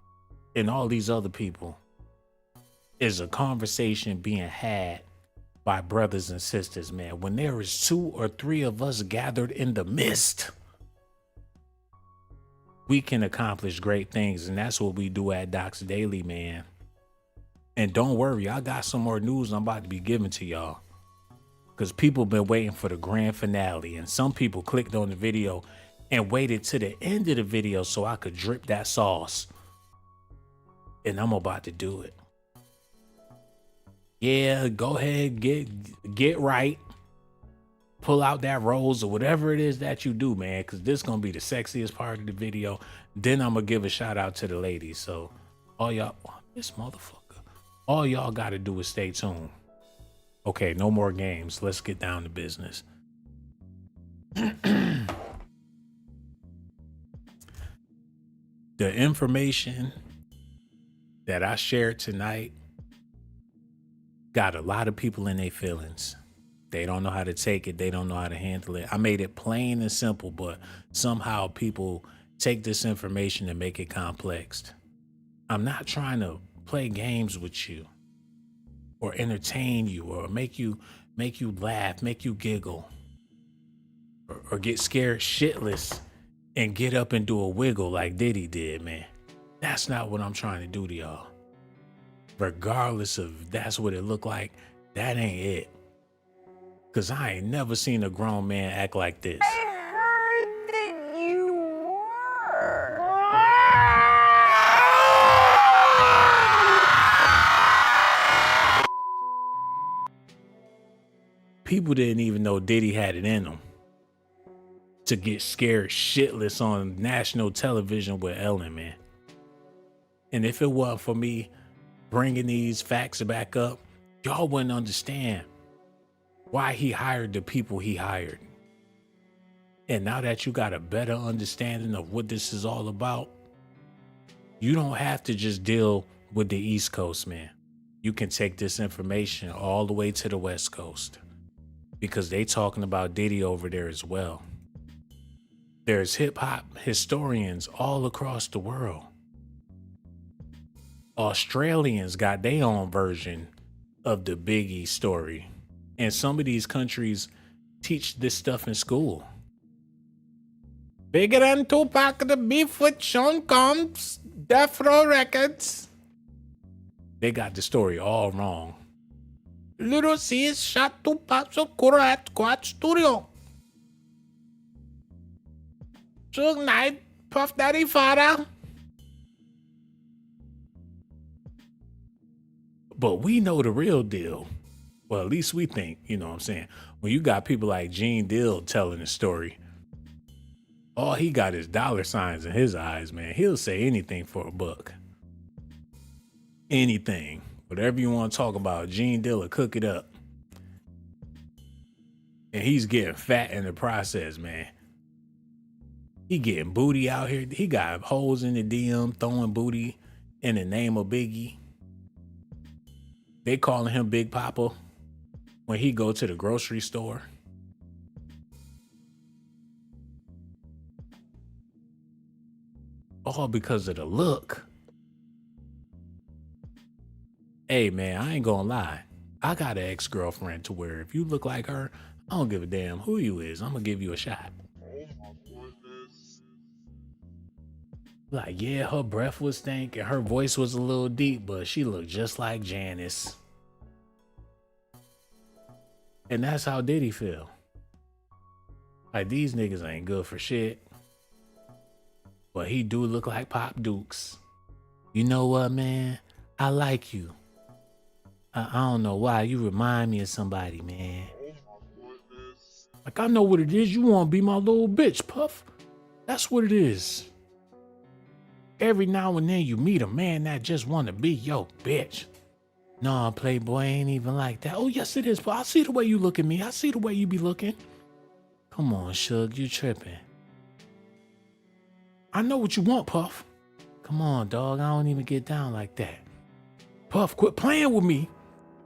S1: and all these other people is a conversation being had by brothers and sisters, man. When there is 2 or 3 of us gathered in the midst, we can accomplish great things. And that's what we do at DOCZ Daily, man. And don't worry, I got some more news I'm about to be giving to y'all, because people been waiting for the grand finale. And some people clicked on the video and waited to the end of the video so I could drip that sauce. And I'm about to do it. Yeah, go ahead, get right. Pull out that rose or whatever it is that you do, man, because this is going to be the sexiest part of the video. Then I'm going to give a shout out to the ladies. So all y'all, this motherfucker, all y'all got to do is stay tuned. Okay, no more games. Let's get down to business. The information that I shared tonight got a lot of people in their feelings. They don't know how to take it. They don't know how to handle it. I made it plain and simple, but somehow people take this information and make it complex. I'm not trying to play games with you or entertain you or make you laugh, make you giggle, or get scared shitless and get up and do a wiggle like Diddy did, man. That's not what I'm trying to do to y'all. Regardless of that's what it looked like, that ain't it. Cause I ain't never seen a grown man act like this.
S3: I heard that you were.
S1: People didn't even know Diddy had it in him to get scared shitless on national television with Ellen, man. And if it wasn't for me bringing these facts back up, y'all wouldn't understand why he hired the people he hired. And now that you got a better understanding of what this is all about, you don't have to just deal with the East Coast, man. You can take this information all the way to the West Coast, because they talking about Diddy over there as well. There's hip hop historians all across the world. Australians got their own version of the Biggie story. And some of these countries teach this stuff in school. Bigger than Tupac, the beef with Sean Combs, Death Row Records. They got the story all wrong. Little C's shot Tupac Shakur at Quad Studio. Suge Knight, Puff Daddy Father. But we know the real deal. Well, at least we think, you know what I'm saying? When you got people like Gene Deal telling the story, all he got is dollar signs in his eyes, man. He'll say anything for a buck. Anything. Whatever you want to talk about, Gene Deal will cook it up. And he's getting fat in the process, man. He getting booty out here. He got hoes in the DM throwing booty in the name of Biggie. They calling him Big Papa when he go to the grocery store. All because of the look. Hey, man, I ain't gonna lie. I got an ex-girlfriend to where if you look like her, I don't give a damn who you is. I'm gonna give you a shot. Like, yeah, her breath was stank and her voice was a little deep, but she looked just like Janice. And that's how Diddy feel. Like, these niggas ain't good for shit. But he do look like Pop Dukes. You know what, man? I like you. I don't know why. You remind me of somebody, man. Like, I know what it is. You want to be my little bitch, Puff. That's what it is. Every now and then you meet a man that just want to be your bitch. No, Playboy ain't even like that. Oh, yes, it is. But I see the way you look at me. I see the way you be looking. Come on, Suge, you tripping. I know what you want, Puff. Come on, dog. I don't even get down like that. Puff, quit playing with me.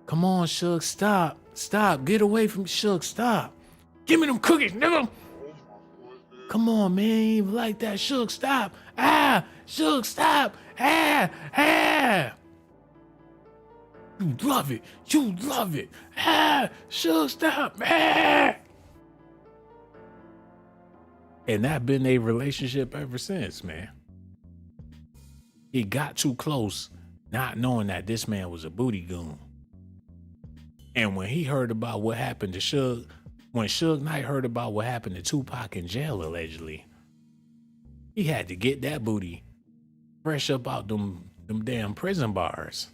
S1: Come on, Suge, stop. Stop. Get away from me, Suge, stop. Give me them cookies, nigga. Come on, man. Ain't even like that. Suge, stop. Ah, Suge, stop. Ah, ah. You love it. You love it. Ah, Suge, stop. Ah. And that been a relationship ever since, man. He got too close, not knowing that this man was a booty goon. And when he heard about what happened to Suge, when Suge Knight heard about what happened to Tupac in jail, allegedly, he had to get that booty fresh up out them damn prison bars.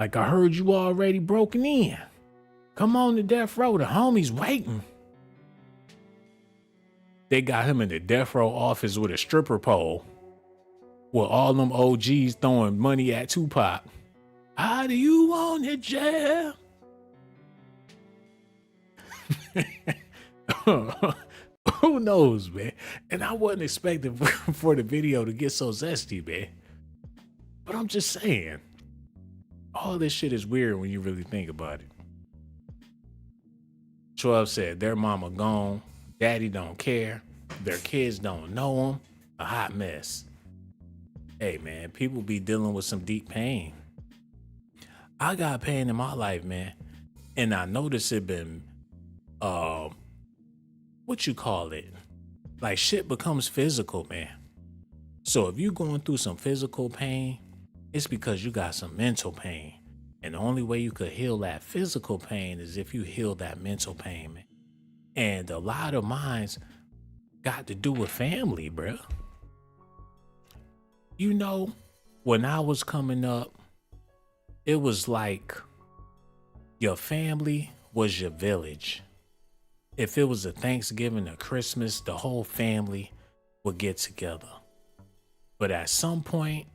S1: Like, I heard you already broken in. Come on to death row, the homies waiting. They got him in the death row office with a stripper pole with all them OGs throwing money at Tupac. How do you want it, Jam? Who knows, man? And I wasn't expecting for the video to get so zesty, man. But I'm just saying, all this shit is weird when you really think about it. 12 said their mama gone, daddy don't care, their kids don't know them, a hot mess. Hey, man, people be dealing with some deep pain. I got pain in my life, man. And I noticed it been, what you call it? Like, shit becomes physical, man. So if you going through some physical pain, it's because you got some mental pain. And the only way you could heal that physical pain is if you heal that mental pain, man. And a lot of mine's got to do with family, bro. You know, when I was coming up, it was like your family was your village. If it was a Thanksgiving or Christmas, the whole family would get together. But at some point,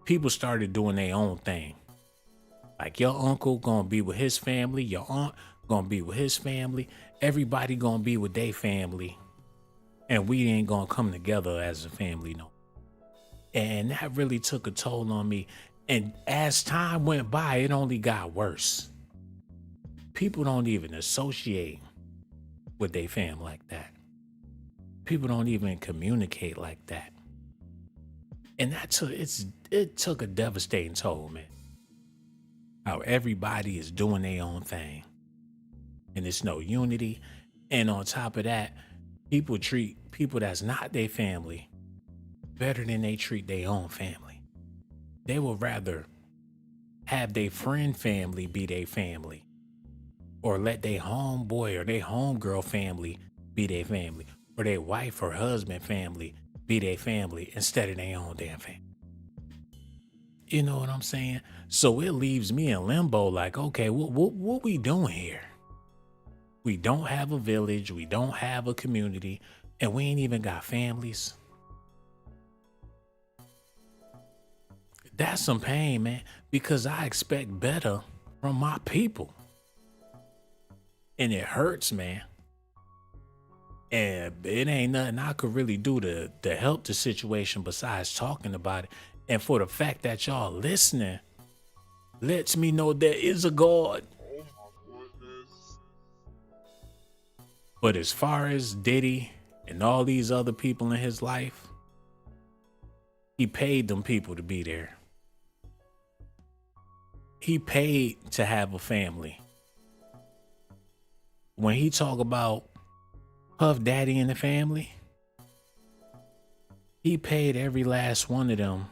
S1: people started doing their own thing. Like your uncle gonna be with his family, your aunt gonna be with his family, everybody gonna be with their family, and we ain't gonna come together as a family, no. And that really took a toll on me. And as time went by, it only got worse. People don't even associate with their fam like that. People don't even communicate like that. And it took a devastating toll, man. How everybody is doing their own thing. And there's no unity. And on top of that, people treat people that's not their family better than they treat their own family. They would rather have their friend family be their family, or let their homeboy or their homegirl family be their family, or their wife or husband family be their family instead of their own damn family. You know what I'm saying? So it leaves me in limbo like, okay, what we doing here? We don't have a village, we don't have a community, and we ain't even got families. That's some pain, man, because I expect better from my people. And it hurts, man. And it ain't nothing I could really do to help the situation besides talking about it. And for the fact that y'all listening lets me know there is a God. But as far as Diddy and all these other people in his life, he paid them people to be there. He paid to have a family. When he talk about Puff Daddy and the family, he paid every last one of them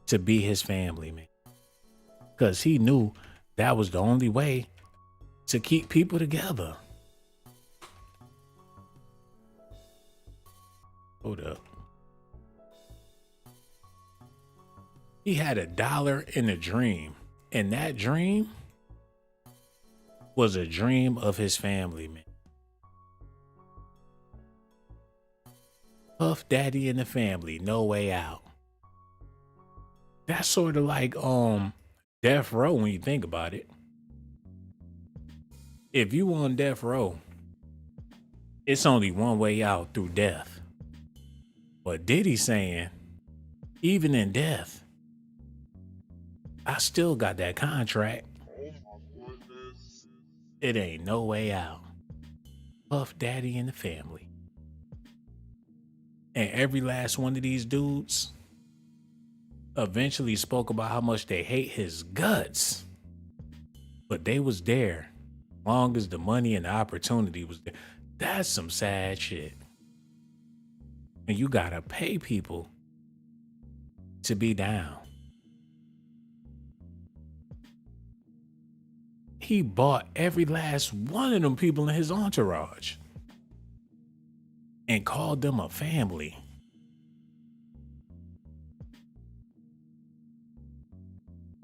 S1: to be his family, man. Because he knew that was the only way to keep people together. Hold up. He had $1 in a dream. And that dream was a dream of his family, man. Puff Daddy and the Family, No Way Out. That's sort of like death row when you think about it. If you on death row, it's only one way out, through death. But Diddy saying, even in death, I still got that contract. It ain't no way out. Puff Daddy and the Family. And every last one of these dudes eventually spoke about how much they hate his guts. But they was there long as the money and the opportunity was there. That's some sad shit. And you gotta pay people to be down. He bought every last one of them people in his entourage and called them a family.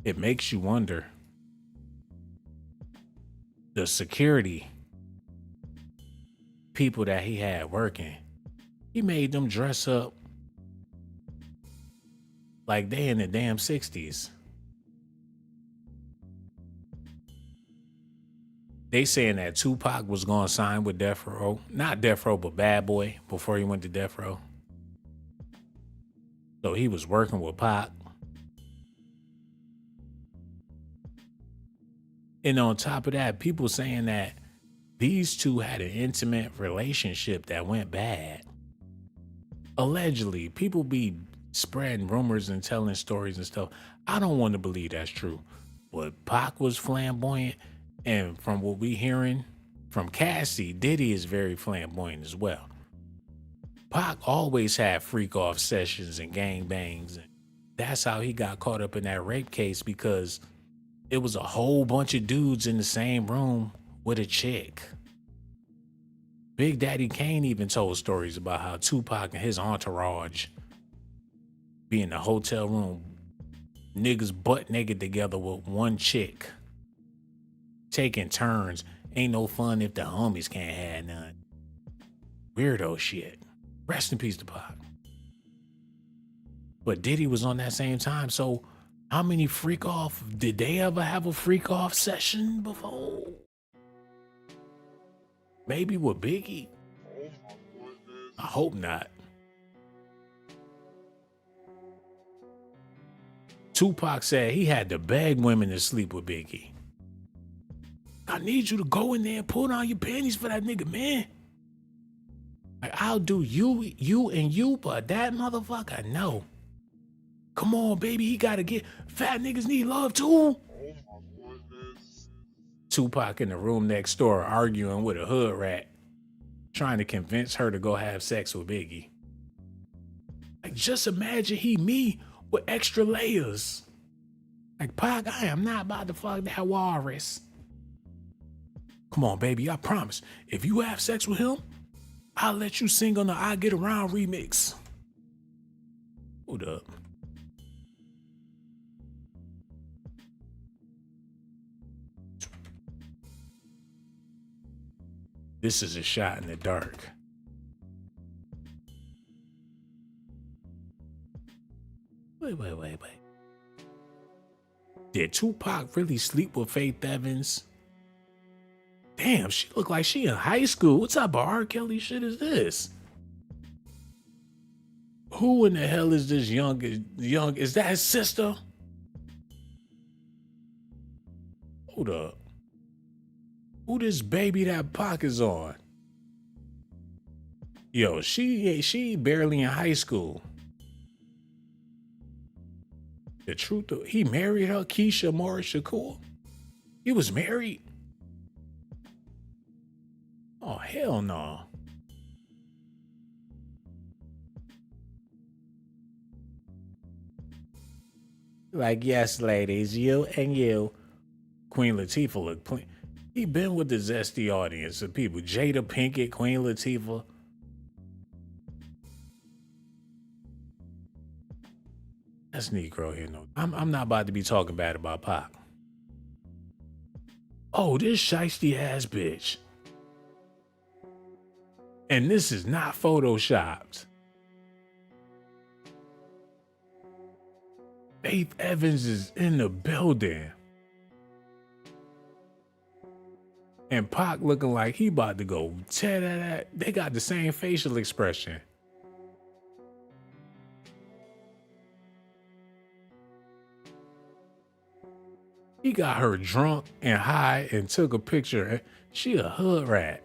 S1: It makes you wonder, the security people that he had working, he made them dress up like they in the damn 60s. They saying that Tupac was gonna sign with Death Row. Not Death Row, but Bad Boy before he went to Death Row. So he was working with Pac. And on top of that, people saying that these two had an intimate relationship that went bad. Allegedly, people be spreading rumors and telling stories and stuff. I don't want to believe that's true. But Pac was flamboyant. And from what we hearing from Cassie, Diddy is very flamboyant as well. Pac always had freak off sessions and gangbangs. And that's how he got caught up in that rape case, because it was a whole bunch of dudes in the same room with a chick. Big Daddy Kane even told stories about how Tupac and his entourage be in the hotel room, niggas butt naked together with one chick, taking turns. Ain't no fun if the homies can't have none. Weirdo shit. Rest in peace to Pac. But Diddy was on that same time, so how many freak off, did they ever have a freak off session before? Maybe with Biggie? I hope not. Tupac said he had to beg women to sleep with Biggie. I need you to go in there and pull down your panties for that nigga, man. Like, I'll do you, and you, but that motherfucker, no. Come on, baby, he gotta get, fat niggas need love too. Tupac in the room next door arguing with a hood rat, trying to convince her to go have sex with Biggie. Like, just imagine me with extra layers. Like, Pac, I am not about to fuck that walrus. Come on, baby, I promise. If you have sex with him, I'll let you sing on the I Get Around remix. Hold up. This is a shot in the dark. Wait. Did Tupac really sleep with Faith Evans? Damn, she look like she in high school. What type of R. Kelly shit is this? Who in the hell is this young? Is that his sister? Hold up. Who this baby that Pac is on? Yo, she barely in high school. The truth, he married her, Keisha Morris Shakur. He was married. Oh, hell no. Like, yes, ladies, you and you. Queen Latifah look clean. He been with the zesty audience of people. Jada Pinkett, Queen Latifah. That's Negro here. No, I'm not about to be talking bad about Pac. Oh, this shiesty ass bitch. And this is not photoshopped. Faith Evans is in the building. And Pac looking like he about to go tear that. They got the same facial expression. He got her drunk and high and took a picture. She a hood rat.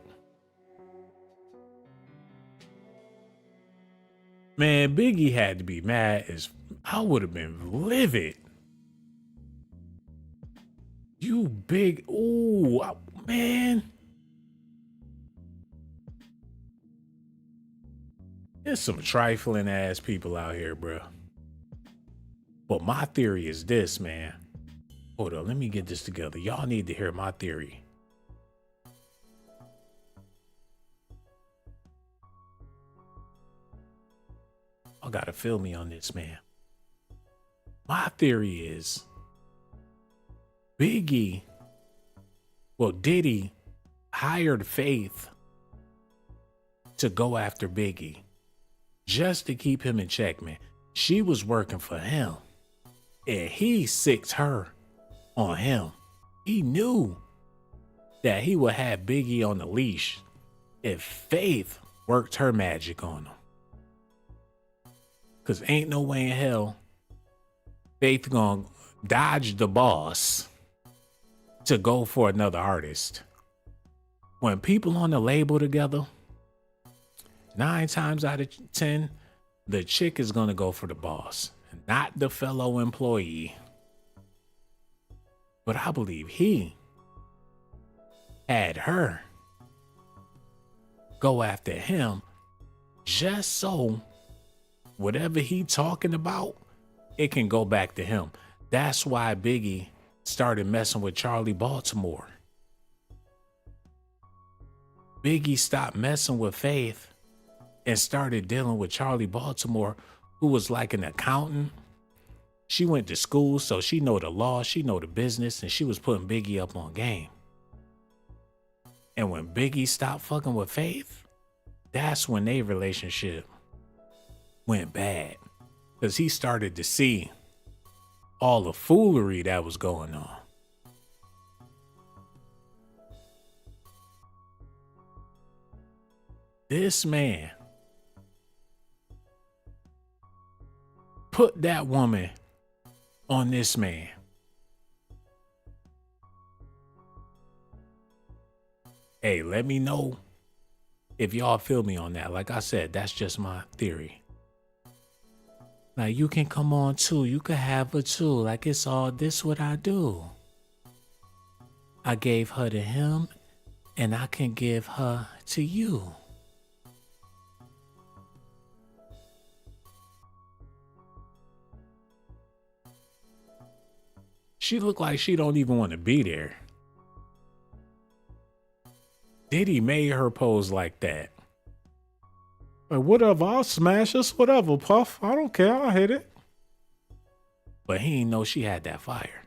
S1: Man, Biggie had to be mad as I would have been livid. You big, ooh, man. There's some trifling ass people out here, bro. But my theory is this, man. Hold on, let me get this together. Y'all need to hear my theory. Y'all gotta feel me on this, man. My theory is Diddy hired Faith to go after Biggie just to keep him in check, man. She was working for him and he sicked her on him. He knew that he would have Biggie on the leash if Faith worked her magic on him. Cause ain't no way in hell Faith gonna dodge the boss to go for another artist. When people on the label together, 9 times out of 10, the chick is gonna go for the boss, not the fellow employee. But I believe he had her go after him just so whatever he talking about, it can go back to him. That's why Biggie started messing with Charlie Baltimore. Biggie stopped messing with Faith and started dealing with Charlie Baltimore, who was like an accountant. She went to school, so she know the law, she know the business, and she was putting Biggie up on game. And when Biggie stopped fucking with Faith, that's when their relationship went bad. Because he started to see all the foolery that was going on. This man put that woman on this man. Hey, let me know if y'all feel me on that. Like I said, that's just my theory. Now you can come on too. You can have her too. Like it's all this what I do. I gave her to him and I can give her to you. She look like she don't even want to be there. Diddy made her pose like that. Like, whatever, I'll smash this, whatever, Puff. I don't care, I'll hit it. But he didn't know she had that fire.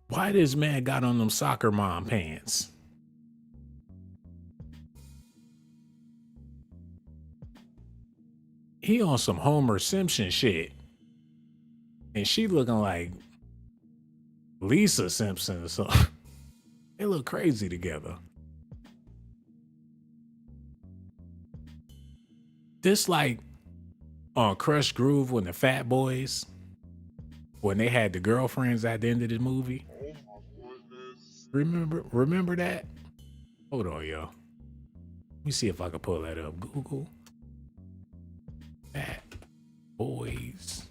S1: Why this man got on them soccer mom pants? He on some Homer Simpson shit. And she looking like Lisa Simpson or something. They look crazy together. This like on Crush Groove when the Fat Boys, when they had the girlfriends at the end of the movie. Remember that? Hold on, yo. Let me see if I can pull that up. Google. Fat Boys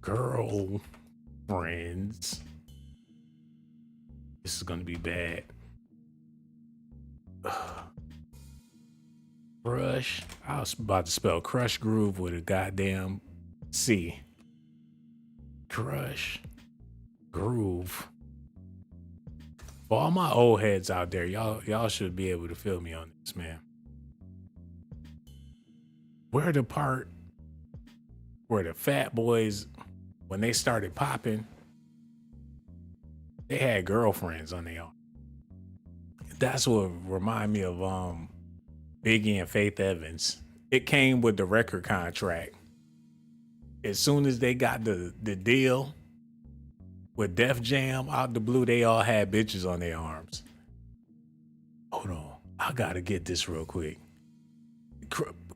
S1: Girlfriends. This is gonna be bad. Crush. I was about to spell Crush Groove with a goddamn C. Crush Groove. For all my old heads out there, y'all should be able to feel me on this, man. Where the part where the Fat Boys, when they started popping, they had girlfriends on their own. That's what remind me of Biggie and Faith Evans. It came with the record contract. As soon as they got the deal with Def Jam out the blue, they all had bitches on their arms. Hold on. I gotta get this real quick.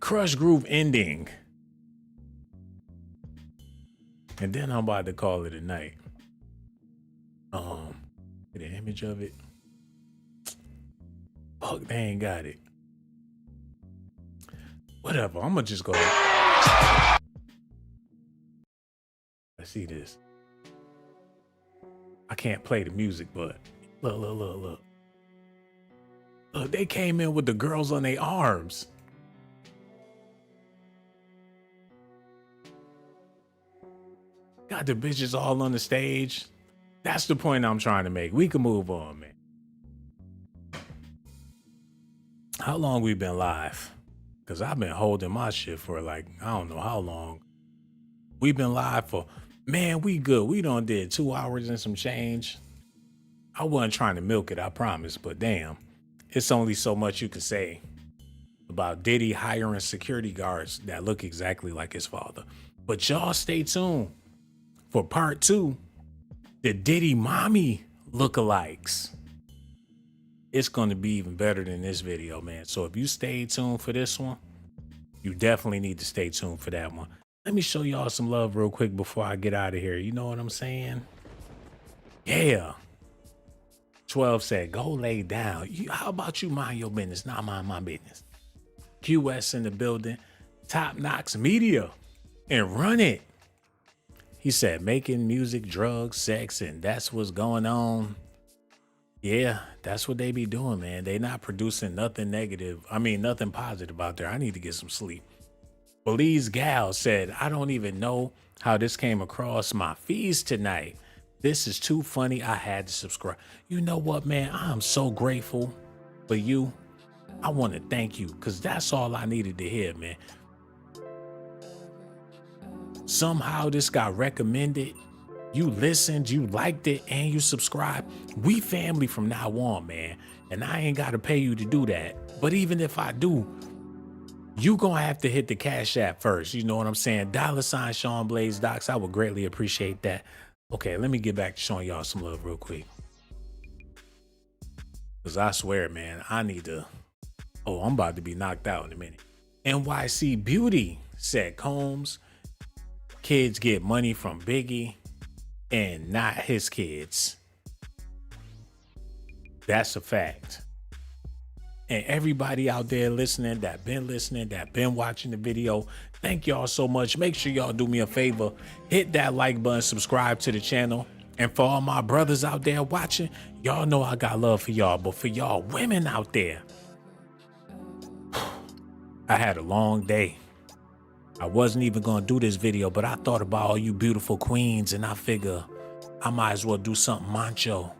S1: Crush Groove ending. And then I'm about to call it a night. Get an image of it. Fuck, they ain't got it. Whatever, I'm gonna just go. I see this. I can't play the music, but look. Look, they came in with the girls on their arms. Got the bitches all on the stage. That's the point I'm trying to make. We can move on, man. How long we been live? Because I've been holding my shit for like, I don't know how long. We've been live for, man, we good. We done did 2 hours and some change. I wasn't trying to milk it, I promise, but damn, it's only so much you can say about Diddy hiring security guards that look exactly like his father. But y'all stay tuned for part 2, the Diddy mommy lookalikes. It's going to be even better than this video, man. So if you stay tuned for this one, you definitely need to stay tuned for that one. Let me show y'all some love real quick before I get out of here. You know what I'm saying? Yeah. 12 said, go lay down. How about you mind your business, not mind my business? QS in the building. Top Knox Media. And run it. He said, making music, drugs, sex, and that's what's going on. Yeah, that's what they be doing, man. They not producing nothing negative. I mean, nothing positive out there. I need to get some sleep. Belize Gal said, I don't even know how this came across my feeds tonight. This is too funny. I had to subscribe. You know what, man? I'm so grateful for you. I want to thank you because that's all I needed to hear, man. Somehow this got recommended. You listened, you liked it, and you subscribed. We family from now on, man. And I ain't got to pay you to do that. But even if I do, you gonna have to hit the Cash App first. You know what I'm saying? $ Sean Blaze Docs. I would greatly appreciate that. Okay, let me get back to showing y'all some love real quick. Because I swear, man, I need to... Oh, I'm about to be knocked out in a minute. NYC Beauty said Combs, kids get money from Biggie and not his kids. That's a fact. And everybody out there listening, that been watching the video, thank y'all so much. Make sure y'all do me a favor. Hit that like button, subscribe to the channel. And for all my brothers out there watching, y'all know I got love for y'all. But for y'all women out there, I had a long day. I wasn't even going to do this video, but I thought about all you beautiful queens and I figure I might as well do something macho.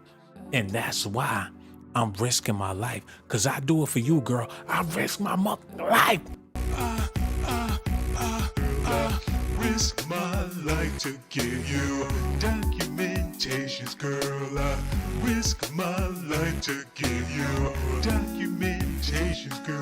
S1: And that's why I'm risking my life. Because I do it for you, girl. I risk my life.
S16: Risk my life to give you documentations, girl. I risk my life to give you documentations, girl.